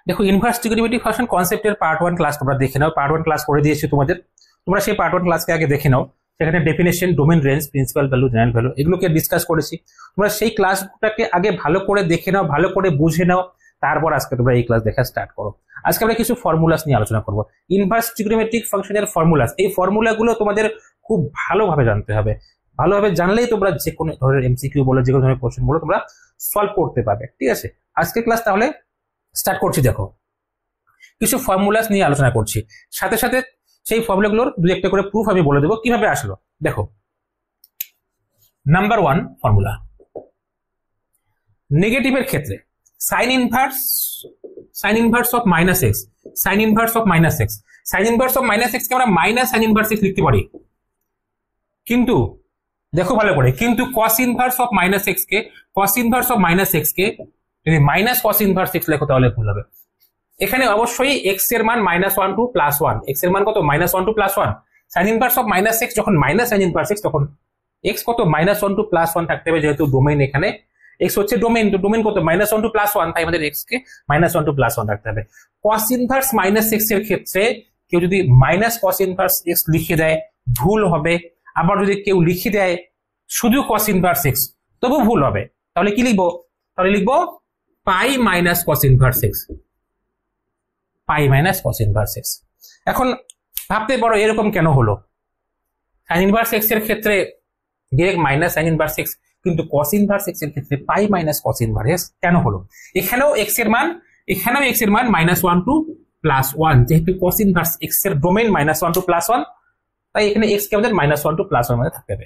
দেখো inverse trigonometric function কনসেপ্টের part 1 class তোমরা দেখে নাও, পার্ট 1 ক্লাস করে দিয়েছি তোমাদের, তোমরা সেই পার্ট 1 ক্লাসকে আগে দেখে নাও। সেখানে definition, domain range, principal value, general value এগুলোকে ডিসকাস করেছি। তোমরা সেই ক্লাসটাকে আগে ভালো করে দেখে নাও, ভালো করে বুঝে নাও, তারপর আজকে তোমরা এই ক্লাস দেখা স্টার্ট করো। আজকে আমরা কিছু ফর্মুলাস নিয়ে আলোচনা করব। ইনভার্স ট্রিগোনোমেট্রিক ফাংশনের ফর্মুলাস, এই ফর্মুলাগুলো তোমাদের খুব ভালোভাবে জানতে হবে। ভালোভাবে জানলেই তোমরা যে কোনো ধরনের এমসিকিউ বলো, যে কোনো ধরনের কোশ্চেন বলো তোমরা সলভ করতে পারবে। ঠিক আছে, আজকে ক্লাস তাহলে স্টার্ট করছি। দেখো কিছু ফর্মুলাস নিয়ে আলোচনা করছি, সাথে সাথে সেই ফর্মুলাগুলোর দুই একটা করে প্রুফ আমি বলে দেবো কিভাবে আসলো। দেখো নাম্বার 1 ফর্মুলা, নেগেটিভের ক্ষেত্রে sine inverse of minus x, sine inverse of minus x, sine inverse of minus x কে আমরা মাইনাস সাইন ইনভার্স এক্স লিখতে পারি। কিন্তু দেখো ভালো করে, কিন্তু cos inverse of minus x কে, cos inverse of minus x কে যদি মাইনাস কস ইনভার্স এক্স লেখো তাহলে ভুল হবে। এখানে অবশ্যই এক্স এর মান -1 টু +1, এক্স এর মান কত -1 to +1। Sine inverse of minus x যখন মাইনাস সাইন ইনভার্স এক্স, তখন এক্স কত -1 টু +1 থাকতে হবে, যেহেতু ডোমেইন এখানে এক্স হচ্ছে ডোমেইন, তো ডোমেইন কত -1 টু +1, তাই আমাদের এক্স কে -1 টু +1 রাখতে হবে। কস ইনভার্স মাইনাস এক্স এর ক্ষেত্রে কেউ যদি মাইনাস কস ইনভার্স এক্স লিখে দেয় ভুল হবে, আবার যদি কেউ লিখে দেয় শুধু কস ইনভার্স এক্স তবু ভুল হবে। তাহলে কি লিখবো? তাহলে লিখবো pi minus cos inverse x, পাই মাইনাস কস ইনভার্স এক্স। এখন ভাবতে পারো এরকম কেন হলো, সাইন ইনভার্স এক্স এর ক্ষেত্রে direct minus sine inverse x, কিন্তু কস ইনভার্স এক্স এর ক্ষেত্রে পাই মাইনাস কস ইনভার্স এক্স কেন হলো? এখানেও এক্স এর মান -1 টু +1, যেহেতু কস ইনভার্স এক্স এর ডোমেইন -1 টু +1, তাই এখানে এক্স কে আমাদের -1 টু +1 মধ্যে থাকতে হবে।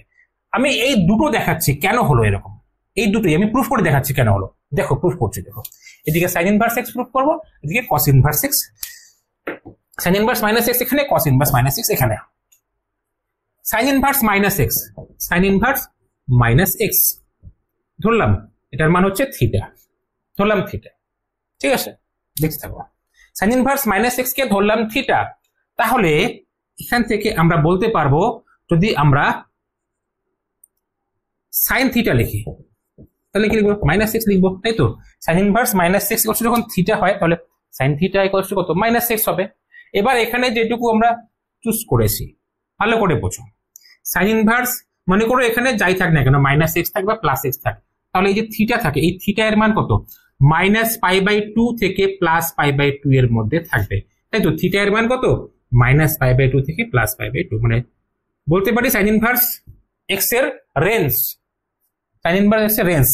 আমি এই দুটো দেখাচ্ছি কেন হলো এরকম, এই দুটোই আমি প্রুফ করে দেখাচ্ছি কেন হলো। দেখো প্রুফ করছি, দেখো এদিকে সাইন ইনভার্স এক্স প্রুফ করবো, এদিকে কস inverse x, sine inverse minus x এখানে, কস ইনভার্স মাইনাস এক্স এখানে। Sine inverse minus x, sine inverse minus x ধরলাম, এটার মান হচ্ছে থিটা, ধরলাম থিটা। ঠিক আছে, দেখতে থাকো। সাইন ইনভার্স মাইনাস এক্স কে ধরলাম থিটা, তাহলে এখান থেকে আমরা বলতে পারবো, যদি আমরা সাইন থিটা লিখি তাহলে কি লিখবো? -6 লিখবো, তাই তো। সাইন ইনভার্স -6 যখন থিটা হয় তাহলে সাইন থিটা ইকুয়ালস টু কত? -6 হবে। এবার এখানে যেটুকু আমরা চুজ করেছি ভালো করে বোঝো, সাইন ইনভার্স মনে করো এখানে যাই থাক না কেন -x থাক বা +x থাক, তাহলে এই যে থিটা থাকে, এই থিটা এর মান কত? -π/2 থেকে +π/2 এর মধ্যে থাকবে, তাই তো। থিটা এর মান কত? -π/2 থেকে +π/2, মানে বলতে পারি সাইন ইনভার্স এক্স এর রেঞ্জ, সাইন ইনভার্স এক্স এর রেঞ্জ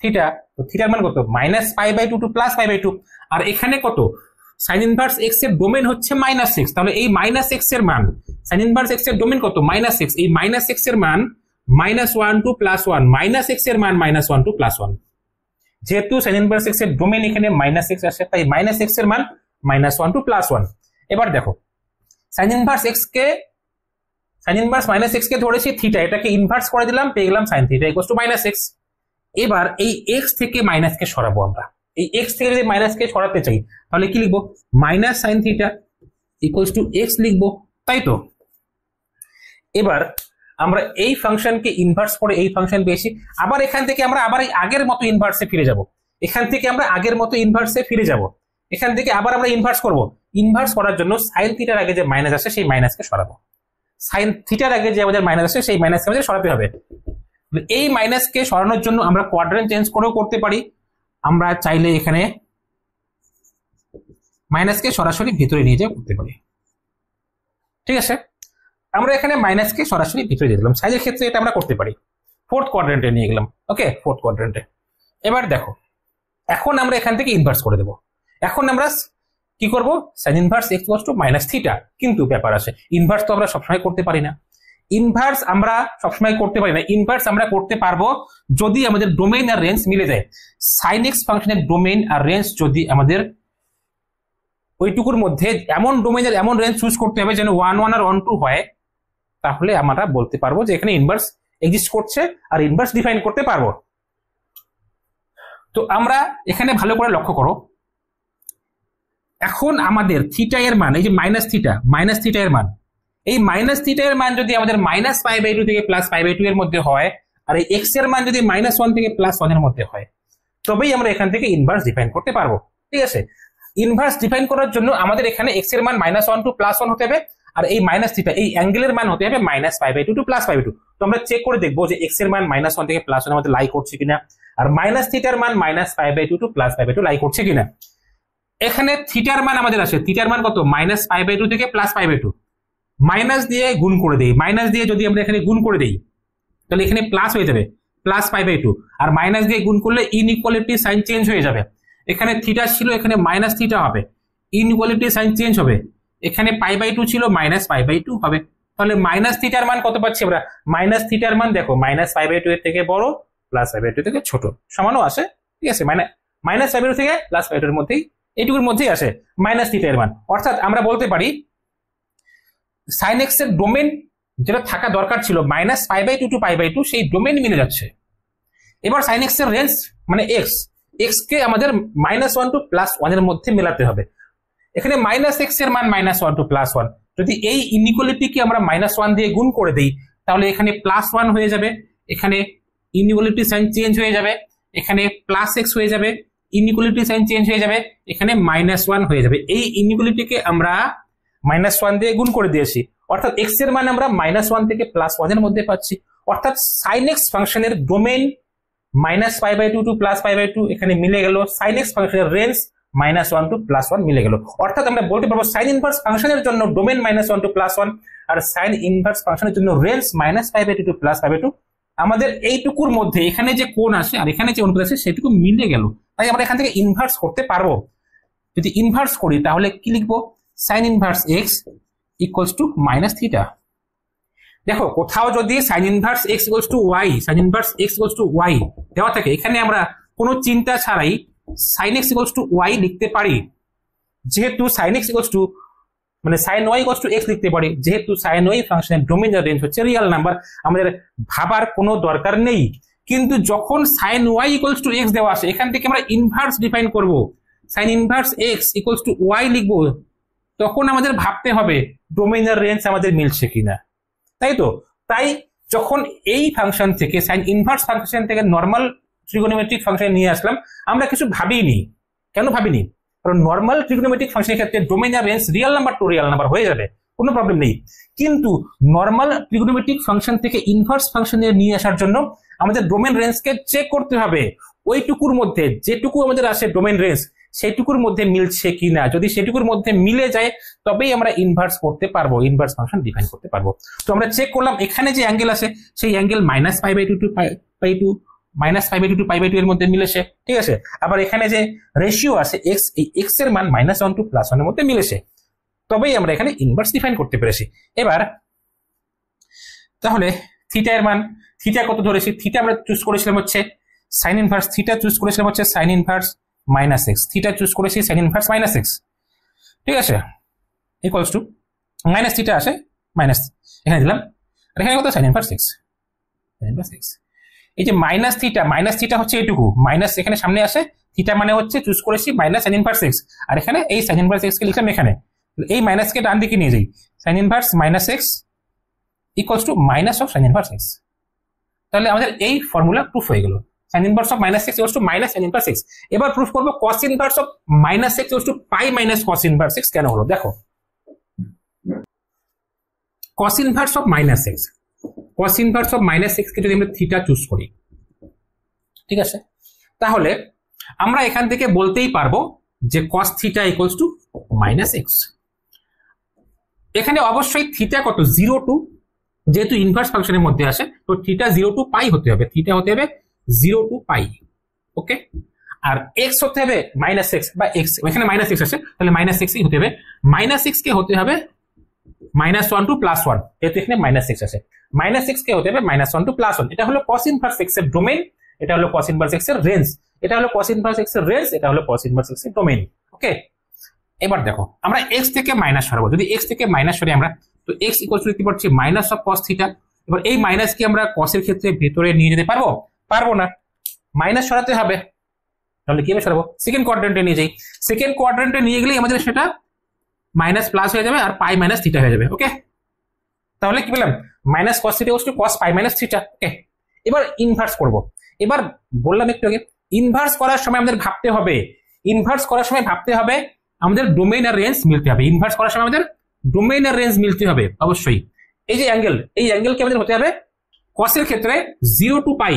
থিটা, তো থিটার মান কত? -π/2 টু +π/2। আর এখানে কত? সাইন ইনভার্স এক্স এর ডোমেইন হচ্ছে -x, তাহলে এই -x এর মান, সাইন ইনভার্স এক্স এর ডোমেইন কত? -x, এই -x এর মান -1 টু +1, -x এর মান -1 টু +1, যেহেতু সাইন ইনভার্স এক্স এর ডোমেইন এখানে -x আসে, তাই -x এর মান -1 টু +1। এবার দেখো সাইন ইনভার্স এক্স কে, সাইন ইনভার্স -x কে ধরেছি থিটা, এটাকে ইনভার্স করে দিলাম, পেয়ে গেলাম sine theta equals to -x। এবার এই x থেকে মাইনাস কে সরাবো আমরা, এই x থেকে যদি মাইনাস কে সরাতে চাই তাহলে কি লিখবো? Minus sine theta equals to x লিখবো, তাই তো। এবার আমরা এই ফাংশনকে ইনভার্স করে এই ফাংশন পেয়েছি, আবার এখান থেকে আমরা আবার এই আগের মতো ইনভার্সে ফিরে যাব, এখান থেকে আমরা আগের মতো ইনভার্সে ফিরে যাব, এখান থেকে আবার আমরা ইনভার্স করব। ইনভার্স করার জন্য সাইন থিটার আগে যে মাইনাস আসে সেই মাইনাসকে সরাবো, সাইন থিটার আগে যে আমাদের মাইনাস আসে সেই মাইনাসকে আমাদের সরাতে হবে। এই মাইনাসকে সরানোর জন্য আমরা কোয়াড্রেন্ট চেঞ্জ করেও করতে পারি, আমরা চাইলে এখানে মাইনাসকে সরাসরি ভিতরে নিয়ে যেয়ে করতে পারি। ঠিক আছে, আমরা এখানে মাইনাসকে সরাসরি ভিতরে দিয়ে দিলাম, সাইজের ক্ষেত্রে এটা আমরা করতে পারি। ফোর্থ কোয়াড্রেন্টে নিয়ে গেলাম, ওকে, ফোর্থ কোয়াড্রেন্টে। এবার দেখো এখন আমরা এখান থেকে ইনভার্স করে দেবো। এখন আমরা কি করব? Sine inverse x equals to -θ, কিন্তু ব্যাপার আছে, ইনভার্স তো আমরা সবসময় করতে পারি না, ইনভার্স আমরা সবসময় করতে পারি না, ইনভার্স আমরা করতে পারবো যদি আমাদের ডোমেইন আর রেঞ্জ মিলে যায়। সাইন এক্স ফাংশনের ডোমেইন আর রেঞ্জ যদি আমাদের ওইটুকুর মধ্যে এমন ডোমেইন আর এমন রেঞ্জ চুজ করতে হবে যেন 1 1 আর 1 2 হয়, তাহলে আমরা বলতে পারবো যে এখানে ইনভার্স এক্সিস্ট করছে আর ইনভার্স ডিফাইন করতে পারবো। তো আমরা এখানে ভালো করে লক্ষ্য করো, এখন আমাদের থিটা এর মান, এই যে মাইনাস থিটা এর মান, এই -θ এর মান যদি আমাদের -π/2 থেকে +π/2 এর মধ্যে হয়, আর এই x এর মান যদি -1 থেকে +1 এর মধ্যে হয়, তবেই আমরা এখান থেকে ইনভার্স ডিফাইন করতে পারবো। ঠিক আছে, ইনভার্স ডিফাইন করার জন্য আমাদের এখানে এক্স এর মান -1 টু +1 হতে হবে, আর এই মাইনাস থিটা এই অ্যাঙ্গেলের মান হতে হবে -π/2 টু +π/2। তো আমরা চেক করে দেখবো যে এক্স এর মান -1 থেকে +1 এর মধ্যে লাই করছে কিনা, আর মাইনাস থিটার মান -π/2 টু +π/2 লাই করছে কিনা। এখানে থিটার মান আমাদের আছে, থিটার মান কত, -π/2 থেকে +π/2। মাইনাস দিয়ে গুণ করে দেই, মাইনাস দিয়ে যদি আমরা এখানে গুণ করে দেই তাহলে এখানে প্লাস হয়ে যাবে +π/2, আর মাইনাস দিয়ে গুণ করলে ইনইকুয়ালিটি সাইন চেঞ্জ হয়ে যাবে। এখানে থিটা ছিল, এখানে মাইনাস থিটা হবে, ইনইকুয়ালিটি সাইন চেঞ্জ হবে। এখানে π/2 ছিল -π/2 হবে। তাহলে মাইনাস থিটার মান কত পাচ্ছি আমরা, মাইনাস থিটার মান দেখো -π/2 এর থেকে বড়, +π/2 থেকে ছোট, সমানও আসে, ঠিক আছে, -π/2 থেকে +π/2 এর মধ্যেই, এইটুকুর মধ্যেই আসে মাইনাস থিটা এর মান। অর্থাৎ আমরা বলতে পারি সাইন এক্স এর ডোমেন যেটা থাকা দরকার ছিল -π/2 টু π/2, সেই ডোমেন মিলে যাচ্ছে। এবার সাইন এক্স এর রেঞ্জ মানে এক্স কে আমাদের -1 টু +1 এর মধ্যে মেলাতে হবে। এখানে -x এর মান -1 টু +1, যদি এই ইনইকুয়ালিটিকে আমরা -1 দিয়ে গুণ করে দেই তাহলে এখানে +1 হয়ে যাবে, এখানে ইনইকুয়ালিটি সাইন চেঞ্জ হয়ে যাবে, এখানে +x হয়ে যাবে, ইনইকুয়ালিটি সাইন চেঞ্জ হয়ে যাবে, এখানে -1 হয়ে যাবে। এই ইনইকুয়ালিটিকে আমরা -1 দিয়ে গুণ করে দিয়েছি, অর্থাৎ x এর মান আমরা -1 থেকে +1 এর মধ্যে পাচ্ছি। অর্থাৎ sin x ফাংশনের ডোমেন -π/2 টু +π/2 এখানে মিলে গেল, sin x ফাংশনের রেঞ্জ -1 টু +1 মিলে গেল। অর্থাৎ আমরা বলতে পারবো সাইন ইনভার্স ফাংশনের জন্য domain -1 to +1, R sign inverse ফাংশনের জন্য রেঞ্জ -π/2 টু +π/2। আমাদের এইটুকুর মধ্যে এখানে যে কোণ আসে আর এখানে যে অনুপাত আছে সেটুকু মিলে গেল, তাই আমরা এখান থেকে ইনভার্স করতে পারবো। যদি ইনভার্স করি তাহলে কি লিখবো, sine inverse x equals to -θ। দেখো কোথাও যদি sine inverse x equals to y, sine inverse x equals to y দেওয়া থাকে, এখানে আমরা কোনো চিন্তা ছাড়াই sin x equals to y লিখতে পারি। যেহেতু sin x ইকুয়ালস টু মানে sin y equals to x লিখতে পারি, যেহেতু sin y ফাংশনের ডোমেন আর রেঞ্জ হচ্ছে রিয়েল নাম্বার, আমাদের ভাবার কোনো দরকার নেই। কিন্তু যখন sin y equals to x দেওয়া আসে, এখান থেকে আমরা ইনভার্স ডিফাইন করব, sin inverse x equals to y লিখবো, তখন আমাদের ভাবতে হবে ডোমেন আর রেঞ্জ আমাদের মিলছে কিনা, তাই তো। তাই যখন এই ফাংশন থেকে সাইন ইনভার্স ফাংশন থেকে নর্মাল ট্রিগোনোমেট্রিক ফাংশন নিয়ে আসলাম, আমরা কিছু ভাবিনি। কেন ভাবিনি? কারণ নর্মাল ট্রিগোনোমেট্রিক ফাংশনের ক্ষেত্রে ডোমেন আর range real number to real number হয়ে যাবে, কোনো প্রবলেম নেই। কিন্তু নর্মাল ট্রিগোনোমেট্রিক ফাংশন থেকে ইনভার্স ফাংশনে নিয়ে আসার জন্য আমাদের ডোমেন রেঞ্জকে চেক করতে হবে, ওইটুকুর মধ্যে যেটুকু আমাদের আসে ডোমেন রেঞ্জ সেটুকুর মধ্যে মিলছে কিনা। যদি সেটুকুর মধ্যে মিলে যায় তবেই আমরা ইনভার্স করতে পারবো, ইনভার্স ফাংশন ডিফাইন করতে পারবো। তো আমরা চেক করলাম এখানে যে অ্যাঙ্গেল আছে সেই অ্যাঙ্গেল -π/2 টু π/2, -π/2 টু π/2 এর মধ্যে মিলেছে, ঠিক আছে। আবার এখানে যে রেশিও আছে x, এই x এর মান -1 টু +1 এর মধ্যে মিলেছে, তবেই আমরা এখানে ইনভার্স ডিফাইন করতে পেরেছি। এবার তাহলে থিটা এর মান, থিটা কত ধরেছি, থিটা আমরা চুজ করেছিলাম হচ্ছে সাইন ইনভার্স, থিটা চুজ করেছিলাম হচ্ছে sign inverse -x, theta choose করেছি সাইন ইনভার্স -x, ঠিক আছে, ইকুয়ালস টু মাইনাস থিটা আসে মাইনাস এখানে দিলাম, আর এখানে কত sign inverse x, sign inverse x। এই যে মাইনাস থিটা হচ্ছে এইটুকু, মাইনাস এখানে সামনে আসে, থিটা মানে হচ্ছে চুজ করেছি মাইনাস সাইন ইনভার্স x, আর এখানে এই সাইন ইনভার্স x কে লিখলাম এখানে, এই মাইনাসকে ডান দিকে নিয়ে যাই, sign inverse -x equals two minus of sine inverse x। তাহলে আমাদের এই ফর্মুলা প্রুফ হয়ে গেল, sin inverse of -x equals to minus sin inverse x। এবার প্রুফ করব cos inverse of -x equals to pi minus cos inverse x কেন হলো। দেখো cos inverse of -x, cos inverse of -x কে যদি আমরা theta choose করি, ঠিক আছে, তাহলে আমরা এখান থেকে বলতেই পারবো যে cos theta equals to -x। এখানে অবশ্যই থিটা কত 0 টু, যেহেতু ইনভার্স ফাংশনের মধ্যে আসে তো থিটা 0 টু পাই হতে হবে, থিটা হতে হবে 0 to pi, okay. R x হতে হবে -x বা x, এখানে -x আছে তাহলে -x ই হতে হবে, -x কে হতে হবে -1 টু +1, যেহেতু এখানে -x আছে, -x কে হতে হবে -1 টু +1। এটা হলো cos ইনভার্স x এর ডোমেন, এটা হলো cos ইনভার্স x এর রেঞ্জ, এটা হলো cos ইনভার্স x এর রেঞ্জ, এটা হলো cos ইনভার্স x এর ডোমেন, ওকে। এবার দেখো আমরা x থেকে মাইনাস সরাবো, যদি x থেকে মাইনাস সরি আমরা, তো x ইকুয়াল টু লিখতে পারছি মাইনাস অফ cos থিটা। এবার এই মাইনাস কি আমরা cos এর ক্ষেত্রে ভেতরে নিয়ে যেতে পারবো? পারবো না, মাইনাস সরাতে হবে। তাহলে কিভাবে সরাবো? সেকেন্ড কোয়াড্রেন্টে নিয়ে যাই, সেকেন্ড কোয়াড্রেন্টে নিয়ে গেলেই আমাদের সেটা মাইনাস প্লাস হয়ে যাবে আর পাই মাইনাস থিটা হয়ে যাবে, ওকে। তাহলে কি বললাম, minus cos theta equal to cos pi minus theta, okay. এবার ইনভার্স করব। এবার বললাম একটু আগে ইনভার্স করার সময় আমাদের ভাবতে হবে, ইনভার্স করার সময় ভাবতে হবে আমাদের ডোমেইন আর রেঞ্জ মিলতে হবে। ইনভার্স করার সময় আমাদের ডোমেইন আর রেঞ্জ মিলতে হবে অবশ্যই। এই যে অ্যাঙ্গেল, এই অ্যাঙ্গেলকে আমাদের হতে হবে কসের ক্ষেত্রে 0 to পাই,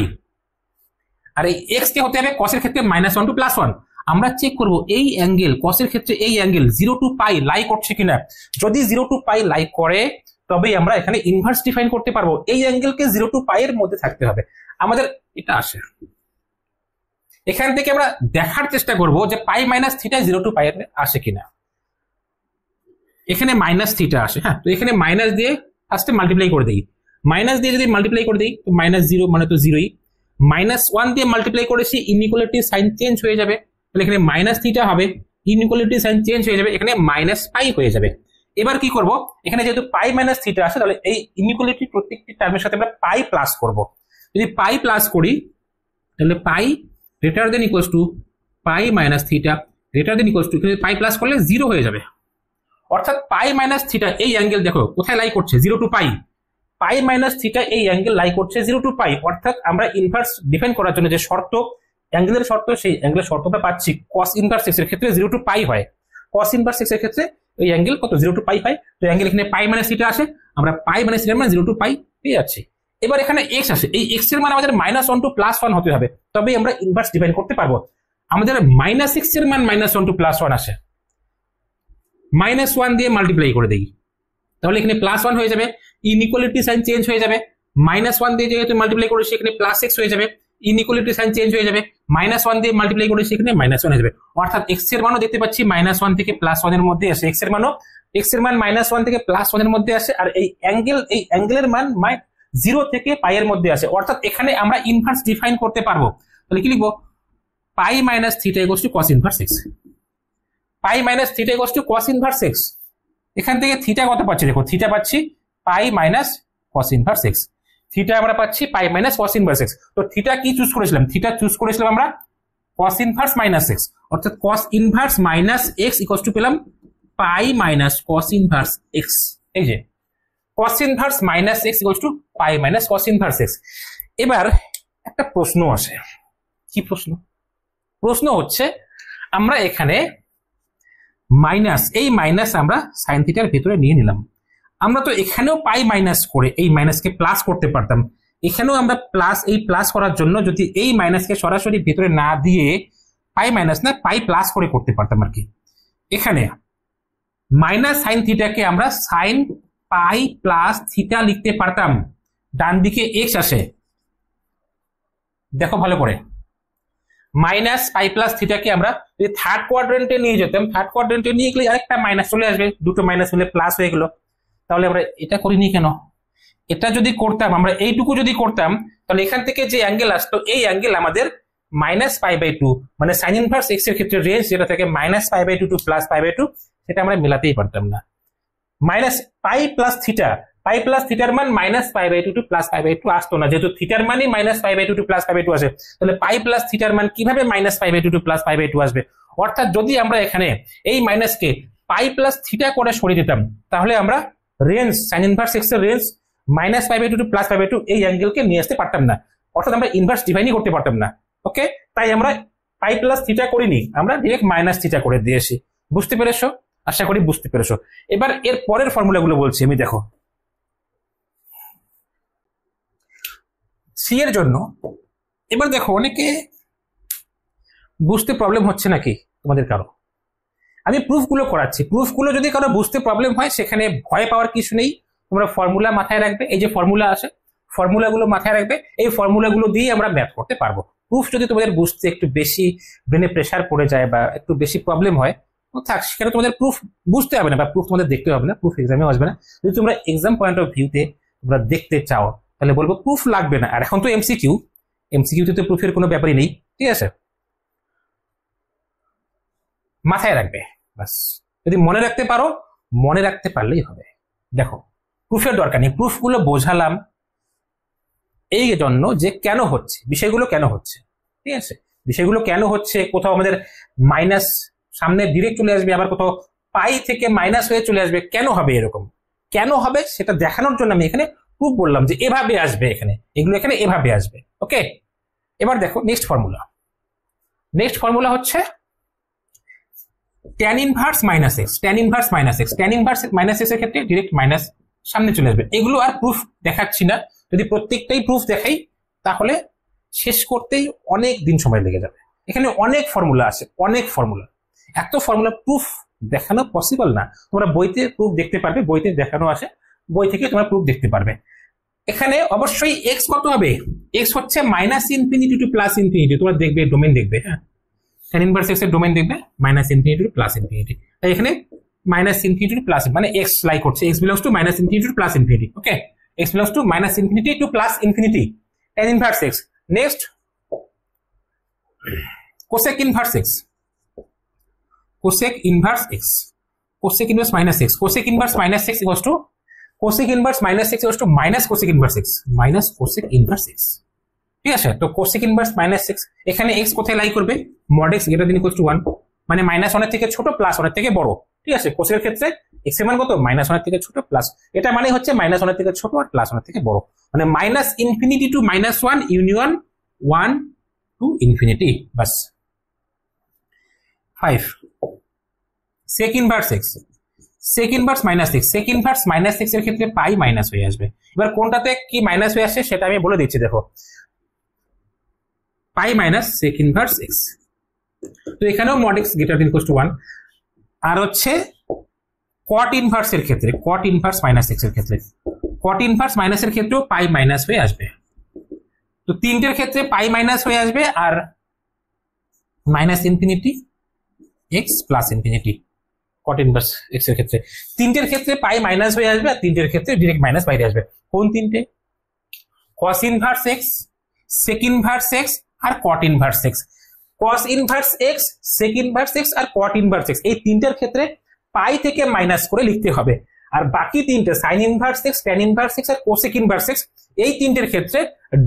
আর এই এক্স কে হতে হবে কসের ক্ষেত্রে -1 to +1। আমরা চেক করব এই অ্যাঙ্গেল কসের ক্ষেত্রে এই অ্যাঙ্গেল 0 to পাই লাই করছে কিনা। যদি 0 to পাই লাই করে তবেই আমরা এখানে ইনভার্স ডিফাইন করতে পারবো। এই অ্যাঙ্গেলকে 0 to পাই এর মধ্যে থাকতে হবে। আমাদের এটা আসে, এখান থেকে আমরা দেখার চেষ্টা করব যে পাই মাইনাস থিটা 0 to পাই এর আসে কিনা। এখানে মাইনাস থিটা আসে, হ্যাঁ, তো এখানে মাইনাস দিয়ে ফার্স্টে মাল্টিপ্লাই করে দিই। মাইনাস দিয়ে যদি মাল্টিপ্লাই করে দিই তো -0 মানে তো 0ই। -1 দিয়ে মাল্টিপ্লাই করেছি, ইনইকুয়ালিটি সাইন চেঞ্জ হয়ে যাবে, তাহলে এখানে মাইনাস থিটা হবে, ইনইকুয়ালিটি সাইন চেঞ্জ হয়ে যাবে, এখানে মাইনাস পাই হয়ে যাবে। এবার কি করব, এখানে যেহেতু পাই মাইনাস থিটা আসে তাহলে এই ইনইকুয়ালিটি প্রত্যেকটি টার্মের সাথে আমরা পাই প্লাস করব। যদি পাই প্লাস করি তাহলে pi greater than equals to pi minus theta greater than equals to, এখানে পাই প্লাস করলে 0 হয়ে যাবে। অর্থাৎ পাই মাইনাস থিটা এই অ্যাঙ্গেল দেখো কোথায় লাই করছে, 0 to pi. Pi minus theta এই অ্যাঙ্গেল লাই করছে 0 to পাই। অর্থাৎ আমরা ইনভার্স ডিফাইন করার জন্য যে শর্ত, অ্যাঙ্গেলের শর্ত, সেই অ্যাঙ্গেলের শর্তটা পাচ্ছি cos ইনভার্স x এর ক্ষেত্রে 0 to পাই হয়। cos ইনভার্স x এর ক্ষেত্রে এই অ্যাঙ্গেল কত, 0 to পাই হয়। তো অ্যাঙ্গেল এখানে পাই মাইনাস থিটা আসে, আমরা পাই মাইনাস থিটার মান 0 to পাই পেয়ে যাচ্ছি। এবার এখানে x আসে, এই x এর মান আমাদের -1 to +1 হতে হবে, তবেই আমরা ইনভার্স ডিফাইন করতে পারবো। আমাদের -x এর মান -1 to +1 আসে, -1 দিয়ে মাল্টিপ্লাই করে দেই, তাহলে এখানে +1 হয়ে যাবে, ইনইকুয়ালিটি সাইন চেঞ্জ হয়ে যাবে। -1 দিয়ে যেহেতু মাল্টিপ্লাই করেছি এখানে +x হয়ে যাবে, ইনইকুয়ালিটি সাইন চেঞ্জ হয়ে যাবে। -1 দিয়ে মাল্টিপ্লাই করেছি এখানে -1 হয়ে যাবে। অর্থাৎ x এর মানও দেখতে পাচ্ছি -1 থেকে +1 এর মধ্যে আসে, x এর মান -1 থেকে +1 এর মধ্যে আসে, আর এই অ্যাঙ্গেলের মান 0 থেকে পাই এর মধ্যে আসে। অর্থাৎ এখানে আমরা ইনভার্স ডিফাইন করতে পারবো। তাহলে কি লিখবো, pi minus theta equals to cos inverse x। Pi minus theta equals to cos inverse x। এখান থেকে থিটা কত পাচ্ছি, দেখো থিটা পাচ্ছি pi minus cos inverse x। Theta আমরা পাচ্ছি pi minus cos inverse x। তো থিটা কি চুজ করেছিলাম, থিটা চুজ করেছিলাম আমরা cos ইনভার্স মাইনাস x। অর্থাৎ cos inverse minus x equals to পেলাম pi minus cos inverse x। এই যে cos inverse minus x equals to pi minus cos inverse x। এবার একটা প্রশ্ন আসে, কি প্রশ্ন? প্রশ্ন হচ্ছে আমরা এখানে মাইনাস, এই মাইনাস আমরা সাইন থিটার ভিতরে নিয়ে নিলাম। আমরা তো এখানেও পাই মাইনাস করে এই মাইনাসকে প্লাস করতে পারতাম, এখানেও আমরা প্লাস, এই প্লাস করার জন্য যদি এই মাইনাসকে সরাসরি ভিতরে না দিয়ে পাই মাইনাস না পাই প্লাস করে করতে পারতাম আর কি। এখানে মাইনাস সাইন থিটাকে আমরা সাইন পাই প্লাস থিটা লিখতে পারতাম, ডান দিকে এক্স আসে, দেখো ভালো করে। মাইনাস পাই প্লাস থিটাকে আমরা যদি থার্ড কোয়াড্রেন্টে নিয়ে যেতাম, থার্ড কোয়াড্রেন্টে নিয়ে গেলে আরেকটা মাইনাস চলে আসবে, দুটো মাইনাস হলে প্লাস হয়ে গেল। তাহলে আমরা এটা করিনি কেন? এটা যদি করতাম, আমরা এইটুকু যদি করতাম, তাহলে এখান থেকে যে অ্যাঙ্গেল আসতো এই অ্যাঙ্গেল আমাদের -π/2 মানে সাইন ইনভার্স x এর ক্ষেত্রে রেঞ্জ যেটা থেকে -π/2 টু +π/2, সেটা আমরা মেলাতেই পারতাম না। মাইনাস পাই প্লাস থিটা, পাই প্লাস থিটার মান -π/2 টু +π/2 আসতো না, যেহেতু থিটার মানই -π/2 টু +π/2 আসে, তাহলে পাই প্লাস থিটার মান কিভাবে -π/2 টু +π/2 আসবে? অর্থাৎ যদি আমরা এখানে এই মাইনাসকে পাই প্লাস থিটা করে সরিয়ে দিতাম, তাহলে আমরা রেঞ্জ সাইন ইনভার্স x এর রেঞ্জ -π/2 টু +π/2 এই অ্যাঙ্গেলকে নিয়ে আসতে পারতাম না, অর্থাৎ আমরা ইনভার্স ডিফাইনই করতে পারতাম না। ওকে, তাই আমরা পাই প্লাস থিটা করিনি, আমরা ডিরেক্ট মাইনাস থিটা করে দিয়েছি। বুঝতে পেরেছো? আশা করি বুঝতে পেরেছো। এবার এর পরের ফর্মুলাগুলো বলছি আমি, দেখো সি এর জন্য। এবার দেখো অনেকে বুঝতে প্রবলেম হচ্ছে নাকি তোমাদের কারো? আমি প্রুফগুলো করাচ্ছি, প্রুফগুলো যদি কারো বুঝতে প্রবলেম হয় সেখানে ভয় পাওয়ার কিছু নেই। তোমরা ফর্মুলা মাথায় রাখবে, এই যে ফর্মুলা আছে ফর্মুলাগুলো মাথায় রাখবে, এই ফর্মুলাগুলো দিয়ে আমরা ম্যাথ করতে পারবো। প্রুফ যদি তোমাদের বুঝতে একটু বেশি ব্রেনে প্রেসার পড়ে যায় বা একটু বেশি প্রবলেম হয়, থাক, সেখানে তোমাদের প্রুফ বুঝতে হবে না বা প্রুফ তোমাদের দেখতে হবে না, প্রুফ এক্সামে আসবে না। যদি তোমরা এক্সাম পয়েন্ট অফ ভিউতে তোমরা দেখতে চাও তাহলে বলবো প্রুফ লাগবে না। আর এখন তো এমসিকিউ, এমসিকিউতে তো প্রুফের কোনো ব্যাপারই নেই, ঠিক আছে? মাথায় রাখবে বাস, যদি মনে রাখতে পারো, মনে রাখতে পারলেই হবে। দেখো প্রুফের দরকার নেই, প্রুফগুলো বোঝালাম এই জন্য যে কেন হচ্ছে, বিষয়গুলো কেন হচ্ছে, ঠিক আছে? বিষয়গুলো কেন হচ্ছে, কোথাও আমাদের মাইনাস সামনে ডিরেক্ট চলে আসবে, আবার কোথাও পাই থেকে মাইনাস হয়ে চলে আসবে, কেন হবে এরকম, কেন হবে সেটা দেখানোর জন্য আমি এখানে প্রুফ বললাম যে এভাবে আসবে, এখানে এগুলো এখানে এভাবে আসবে। ওকে, এবার দেখো নেক্সট ফর্মুলা। নেক্সট ফর্মুলা হচ্ছে tan inverse minus x, tan inverse minus x, tan inverse minus x এর ক্ষেত্রে ডিরেক্ট মাইনাস সামনে চলে আসবে। এগুলো আর প্রুফ দেখাচ্ছি না, যদি প্রত্যেকটাই প্রুফ দেখাই তাহলে শেষ করতেই অনেক দিন সময় লেগে যাবে। এখানে অনেক ফর্মুলা আছে, অনেক ফর্মুলা, এত ফর্মুলা প্রুফ দেখানো পসিবল না। তোমরা বইতে প্রুফ দেখতে পারবে, বইতে দেখানো আছে, বই থেকে তোমরা প্রুফ দেখতে পারবে। এখানে অবশ্যই এক্স কত হবে, এক্স হচ্ছে minus infinity two plus infinity. তোমরা দেখবে ডোমেন দেখবে, হ্যাঁ tan ইনভার্স এক্স এর ডোমেন দেখবে minus infinity two plus infinity. তাই এখানে মাইনাস ইনফিনিটি টু প্লাস, মানে এক্স লাই করছে, x belongs to minus infinity two plus infinity. Okay, x belongs to minus infinity two plus infinity, tan inverse x. Next cosec inverse x, cosec inverse x, cosec inverse minus x, cosec inverse minus x equals two cosec inverse minus x equals two minus cosec inverse x, minus cosec inverse x. ঠিক আছে, তো cosec inverse minus x, এখানে x কোথায় লাই করবে, mod x greater than equals to 1, মানে minus 1 এর থেকে ছোট প্লাস 1 এর থেকে বড়। ঠিক আছে, কোসেকের ক্ষেত্রে এক্স এর মান কত, মাইনাস 1 এর থেকে ছোট প্লাস, এটা মানে হচ্ছে মাইনাস 1 এর থেকে ছোট আর প্লাস 1 এর থেকে বড়, মানে minus infinity to minus 1 union 1 to infinity, বাস। 5 sec inverse x, sec inverse minus x, sec inverse minus x এর ক্ষেত্রে পাই মাইনাস হয়ে আসবে। এবার কোনটাতে কি মাইনাস হয়ে আসে সেটা আমি বলে দিচ্ছি, দেখো পাই মাইনাস সেক ইনভার্স এক্স, তো এখানেও mod x greater than equals to 1। আর হচ্ছে কট ইনভার্স এর ক্ষেত্রে, কট ইনভার্স মাইনাস এক্স এর ক্ষেত্রে, কট ইনভার্স মাইনাস এর ক্ষেত্রেও পাই মাইনাস হয়ে আসবে। তো তিনটের ক্ষেত্রে পাই মাইনাস হয়ে আসবে, আর minus infinity x plus infinity, cot inverse x এর ক্ষেত্রে তিনটের ক্ষেত্রে পাই মাইনাস হয়ে আসবে, আর তিনটের ক্ষেত্রে ডিরেক্ট মাইনাস বাইরে আসবে। কোন তিনটে, cos inverse x, sec inverse x আর cot inverse x. Cos inverse x, sec inverse x আর কট ইনভার্স এক্স, এই তিনটের ক্ষেত্রে পাই থেকে মাইনাস করে লিখতে হবে। আর বাকি তিনটে sine inverse x, tan inverse x আর কোসেক ইনভার্স এক্স, এই তিনটের ক্ষেত্রে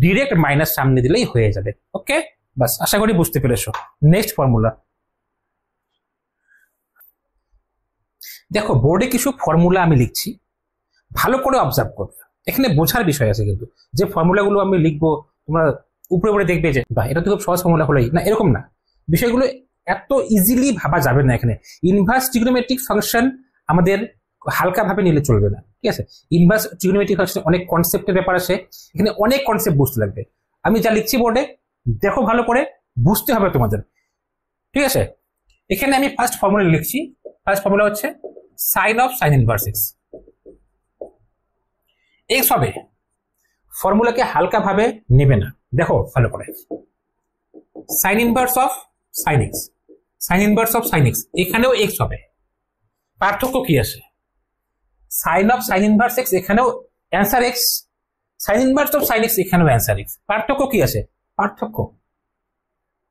ডিরেক্ট মাইনাস সামনে দিলেই হয়ে যাবে। ওকে, বাস, আশা করি বুঝতে পেরেছো। নেক্সট ফর্মুলা দেখো, বোর্ডে কিছু ফর্মুলা আমি লিখছি, ভালো করে অবজার্ভ করবে, এখানে বোঝার বিষয় আছে কিন্তু। যে ফর্মুলাগুলো আমি লিখবো তোমরা উপরে উপরে দেখবে যে বা এটা তো খুব সহজ ফর্মুলা হলোই না, এরকম না, বিষয়গুলো এত ইজিলি ভাবা যাবে না। এখানে ইনভার্স ট্রিগোনোমেট্রিক ফাংশন আমাদের হালকা ভাবে নিলে চলবে না। ঠিক আছে, ইনভার্স ট্রিগোনোমেট্রিক ফাংশন অনেক কনসেপ্টের ব্যাপার আছে, এখানে অনেক কনসেপ্ট বুঝতে লাগবে। আমি যা লিখছি বোর্ডে দেখো, ভালো করে বুঝতে হবে তোমাদের। ঠিক আছে, এখানে আমি ফার্স্ট ফর্মুলা লিখছি, ফার্স্ট ফর্মুলা হচ্ছে sine of sine inverse x. X হবে, ফর্মুলাকে হালকা ভাবে নেবে না, দেখো ভালো করে, sine inverse of sine x, sine inverse of sine x, এখানেও এক্স হবে। পার্থক্য কি আছে, sine of sine inverse x এখানেও answer x, sine inverse of sine x এখানেও অ্যান্সার এক্স। পার্থক্য কি আছে, পার্থক্য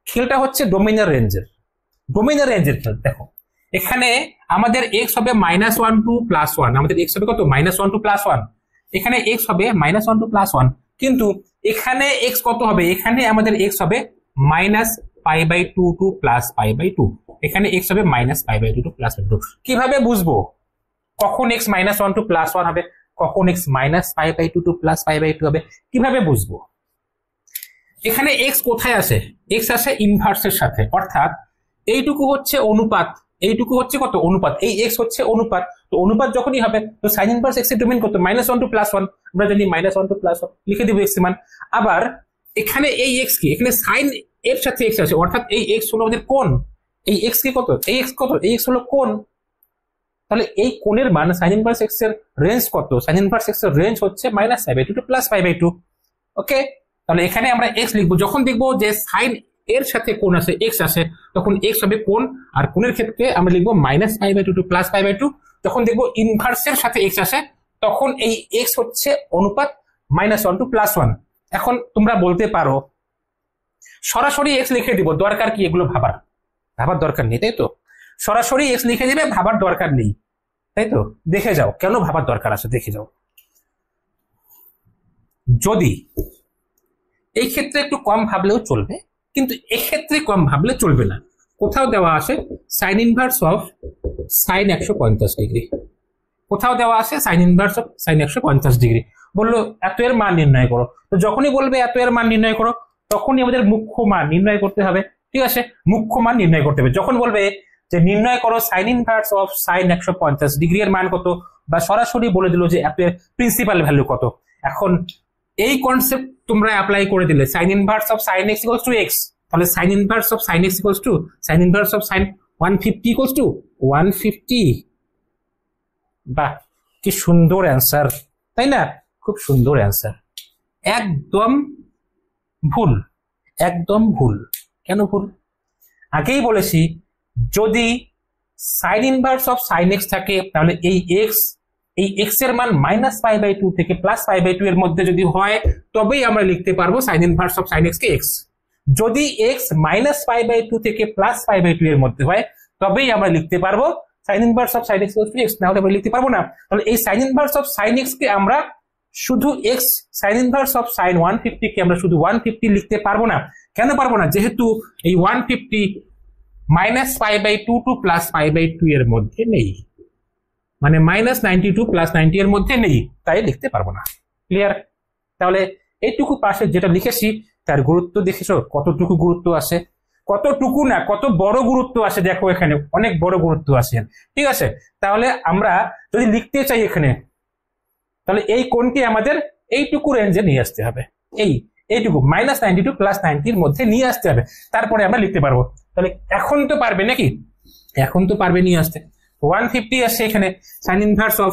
খেলটা হচ্ছে ডোমিনার রেঞ্জের, ডোমিনার রেঞ্জের খেল। দেখো এখানে আমাদের এক্স হবে -1 টু +1, আমাদের এক্স হবে কত, -1 টু +1, এখানে এক্স হবে -1 টু +1, কিন্তু এখানে এক্স কত হবে, এখানে আমাদের এক্স হবে -π/2 টু +π/2, এখানে এক্স হবে -π/2 টু +π/2। কিভাবে বুঝবো কখন এক্স -1 টু +1 হবে, কখন এক্স -π/2 টু +π/2 হবে, কিভাবে বুঝবো? এখানে এক্স কোথায় আসে, এক্স আসে ইনভার্সের সাথে, অর্থাৎ এইটুকু হচ্ছে অনুপাত, এইটুকু হচ্ছে কত, অনুপাত, এই এক্স হচ্ছে অনুপাত। তো অনুপাত যখনই হবে তো সাইন ইনভার্স এক্স এর ডোমেইন কত, -1 টু +1, আমরা জানি -1 টু +1 লিখে দিব এক্স এর মান। আবার এখানে এই এক্স কি, এখানে সাইন এর সাথে এক্স আছে, অর্থাৎ এই এক্স হলো আমাদের কোণ, এই এক্স কি কত, এই এক্স কত, এই এক্স হলো কোণ। তাহলে এই কোণের মান সাইন ইনভার্স এক্স এর রেঞ্জ কত, সাইন ইনভার্স এক্স এর রেঞ্জ হচ্ছে -π/2 টু +π/2। ওকে, তাহলে এখানে আমরা এক্স লিখবো, যখন দেখবো যে সাইন এর সাথে কোণ আছে, এক্স আসে, তখন এক্স হবে কোণ, আর কোণের ক্ষেত্রে আমরা লিখবো -π/2 টু +π/2। যখন দেখবো ইনভার্সের সাথে এক্স আসে, তখন এই এক্স হচ্ছে অনুপাত -1 টু +1। এখন তোমরা বলতে পারো সরাসরি এক্স লিখে দিব, দরকার কি এগুলো ভাবার, ভাবার দরকার নেই, তাই তো? সরাসরি এক্স লিখে দিবে, ভাবার দরকার নেই, তাই তো? দেখে যাও কেন ভাবার দরকার আছে, দেখে যাও। যদি এই ক্ষেত্রে একটু কম ভাবলেও চলবে, কিন্তু এক্ষেত্রে কম ভাবলে চলবে না। কোথাও দেওয়া আছে sign inverse of sine 150 degree, কোথাও দেওয়া আছে sign inverse of sine 150 degree, বললো এত এর মান নির্ণয় করো। তো যখনই বলবে এত এর মান নির্ণয় করো, তখনই আমাদের মুখ্য মান নির্ণয় করতে হবে। ঠিক আছে, মুখ্য মান নির্ণয় করতে হবে। যখন বলবে যে নির্ণয় করো sign inverse of sine 150 degree এর মান কত, বা সরাসরি বলে দিল যে প্রিন্সিপাল ভ্যালু কত। এখন এই কনসেপ্ট তোমরা অ্যাপ্লাই করে দিলে sine inverse of sine x equals to x, তাহলে sine inverse of sine x equals to sine inverse of sine 150 equals to 150। বাহ, কি সুন্দর অ্যান্সার, তাই না? খুব সুন্দর অ্যান্সার। একদম ভুল, একদম ভুল। কেন ভুল? আগেই বলেছি যদি sine inverse of sine x থাকে তাহলে এই এক্স এর মান -π/2 থেকে +π/2 এর মধ্যে যদি হয় তবেই আমরা লিখতে পারবো sine inverse of sine x K x. যদি এক্স -π/2 থেকে +π/2 এর মধ্যে হয় তবেই আমরা লিখতে পারবো sine inverse of sine x x, না হলে আমরা লিখতে পারবো না। তাহলে এই sine inverse of sine x কে আমরা শুধু x, sine inverse of sine 150 কে আমরা শুধু 150 লিখতে পারবো না। কেন পারবো না? যেহেতু এই 150 -π/2 টু +π/2 এর মধ্যে নেই, মানে -92 +90 এর মধ্যে নেই, তাই লিখতে পারবো না। ক্লিয়ার? তাহলে এইটুকু পাশে যেটা লিখেছি তার গুরুত্ব দেখেছো কতটুকু গুরুত্ব আসে, কতটুকু না কত বড় গুরুত্ব আসে, দেখো এখানে অনেক বড় গুরুত্ব আসে। ঠিক আছে, তাহলে আমরা যদি লিখতে চাই এখানে, তাহলে এই কোণটি আমাদের এইটুকু রেঞ্জে নিয়ে আসতে হবে, এইটুকু -92 +90 এর মধ্যে নিয়ে আসতে হবে, তারপরে আমরা লিখতে পারবো। তাহলে এখন তো পারবে নাকি? এখন তো পারবে নিয়ে আসতে। 150 আসছে এখানে, sine inverse of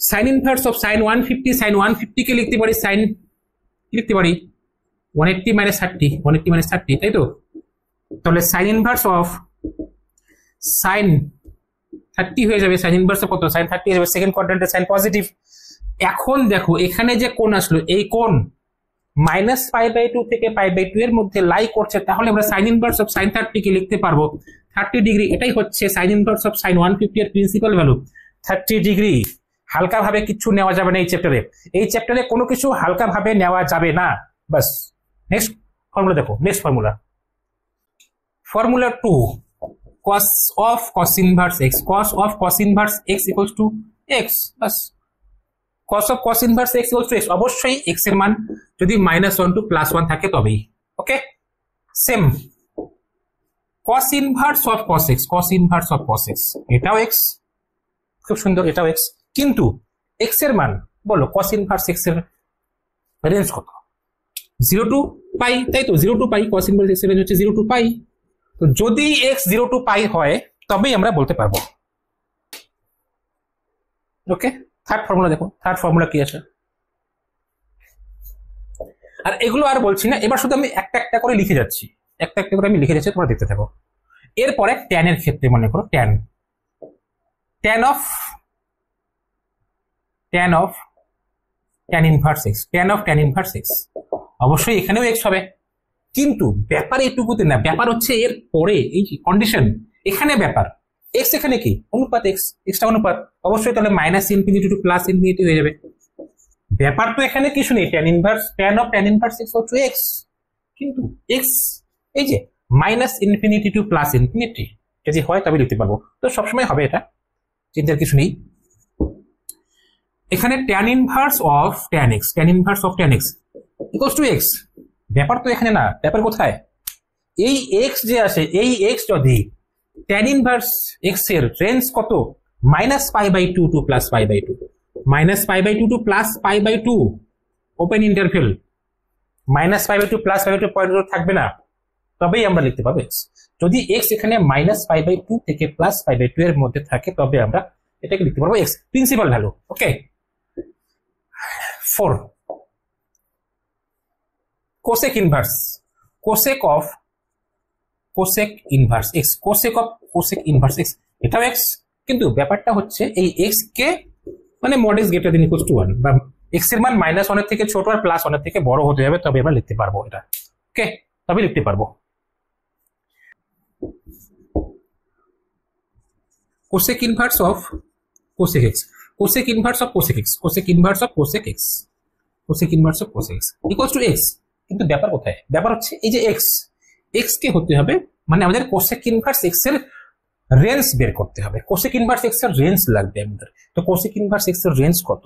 sine 150, sine 150 কে লিখতে পারি সাইন 180 - 30, তাই তো? তাহলে সাইন ইনভার্স অফ সাইন 30 হয়ে যাবে, সাইন ইনভার্স কত? সাইন 30 হয়ে যাবে, সেকেন্ড কোয়াড্রেন্টে সাইন পজিটিভ। এখন দেখো এখানে যে কোণ আসলো, এই কোণ -π/2 থেকে π/2 এর মধ্যে লাই করছে, তাহলে আমরা সাইন ইনভার্স অফ সাইন 30 কে লিখতে পারবো 30 ডিগ্রি। এটাই হচ্ছে সাইন ইনভার্স অফ সাইন 150 এর প্রিন্সিপাল ভ্যালু 30 ডিগ্রি। হালকা ভাবে কিছু নেওয়া যাবে না এই চ্যাপ্টারে, এই চ্যাপ্টারে কোনো কিছু হালকা ভাবে নেওয়া যাবে না। বাস, নেক্সট ফর্মুলা দেখো, next formula 2, cos of cos inverse x, cos of cos inverse x equals to x, bus. cos of cos inverse x equals to x, অবশ্যই x এর মান যদি -1 to +1 থাকে তবেই। ওকে, same cos inverse of cos x, cos inverse of cos x, এটাও x, খুব সুন্দর, এটাও x। কিন্তু x এর মান বলো, cos inverse x এর রেঞ্জ কত? 0 to π, তাই তো? 0 to π, cos inverse x এর রেঞ্জ হচ্ছে 0 to π। তো যদি x 0 to π হয় তবেই আমরা বলতে পারবো। ওকে, থার্ড ফর্মুলা দেখো, থার্ড ফর্মুলা কি আছে? আর এগুলো আর বলছি না, এবার শুধু আমি একটা একটা করে লিখে যাচ্ছি, একটা একটা করে আমি লিখে যাচ্ছি, তোমরা দেখতে থাকো। এরপরে ট্যান এর ক্ষেত্রে মনে করো tan of tan inverse x, tan of tan inverse x, অবশ্যই এখানেও x হবে। কিন্তু ব্যাপার এইটুকুতে না, ব্যাপার হচ্ছে এর পরে এই কন্ডিশন। এখানে ব্যাপার x, এখানে কি অনুপাত, এক্সটা অনুপাত, অবশ্যই তাহলে -∞ টু +∞ হয়ে যাবে। ব্যাপার তো এখানে কিছু নেই, tan of tan inverse x হচ্ছে x, কিন্তু x এই যে -∞ টু +∞ যদি হয় তবে লিখতে পারবো। তো সবসময় হবে, এটা চিন্তার কিছু নেই। এখানে tan inverse of tan x, tan inverse of tan x equals to x। ব্যাপার তো এখানে না, ব্যাপার কোথায়? এই x যে আসে, এই x যদি ট্যান ইনভার্স x এর রেঞ্জ কত? -π/2 to +π/2, -π/2 to +π/2, open interval, -π/2 +π/2 point থাকবে না, তবেই আমরা লিখতে পাবো x। যদি x এখানে -π/2 থেকে +π/2 এর মধ্যে থাকে তবে আমরা এটাকে লিখতে পারবো x, principal value. Okay, 4 cosec inverse, cosec inverse x, cosec of cosec inverse x, এটাও x। কিন্তু ব্যাপারটা হচ্ছে এই x কে মানে mod x greater than equals to 1, বা x এর মান -1 এর থেকে ছোট আর +1 এর থেকে বড় হতে হবে, তবে আমরা লিখতে পারবো এটা। ওকে, তবে লিখতে পারবো। Cosec inverse of cosec x, cosec inverse of cosec x, cosec inverse of cosec x, cosec inverse of cosec x equals to x। কিন্তু ব্যাপার কোথায়? ব্যাপার হচ্ছে এই যে x কে হতে হবে, মানে আমাদের কোসেক ইনভার্স x এর রেঞ্জ বের করতে হবে। কোসেক ইনভার্স x এর রেঞ্জ লাগবে আমাদের। তো কোসেক ইনভার্স x এর রেঞ্জ কত?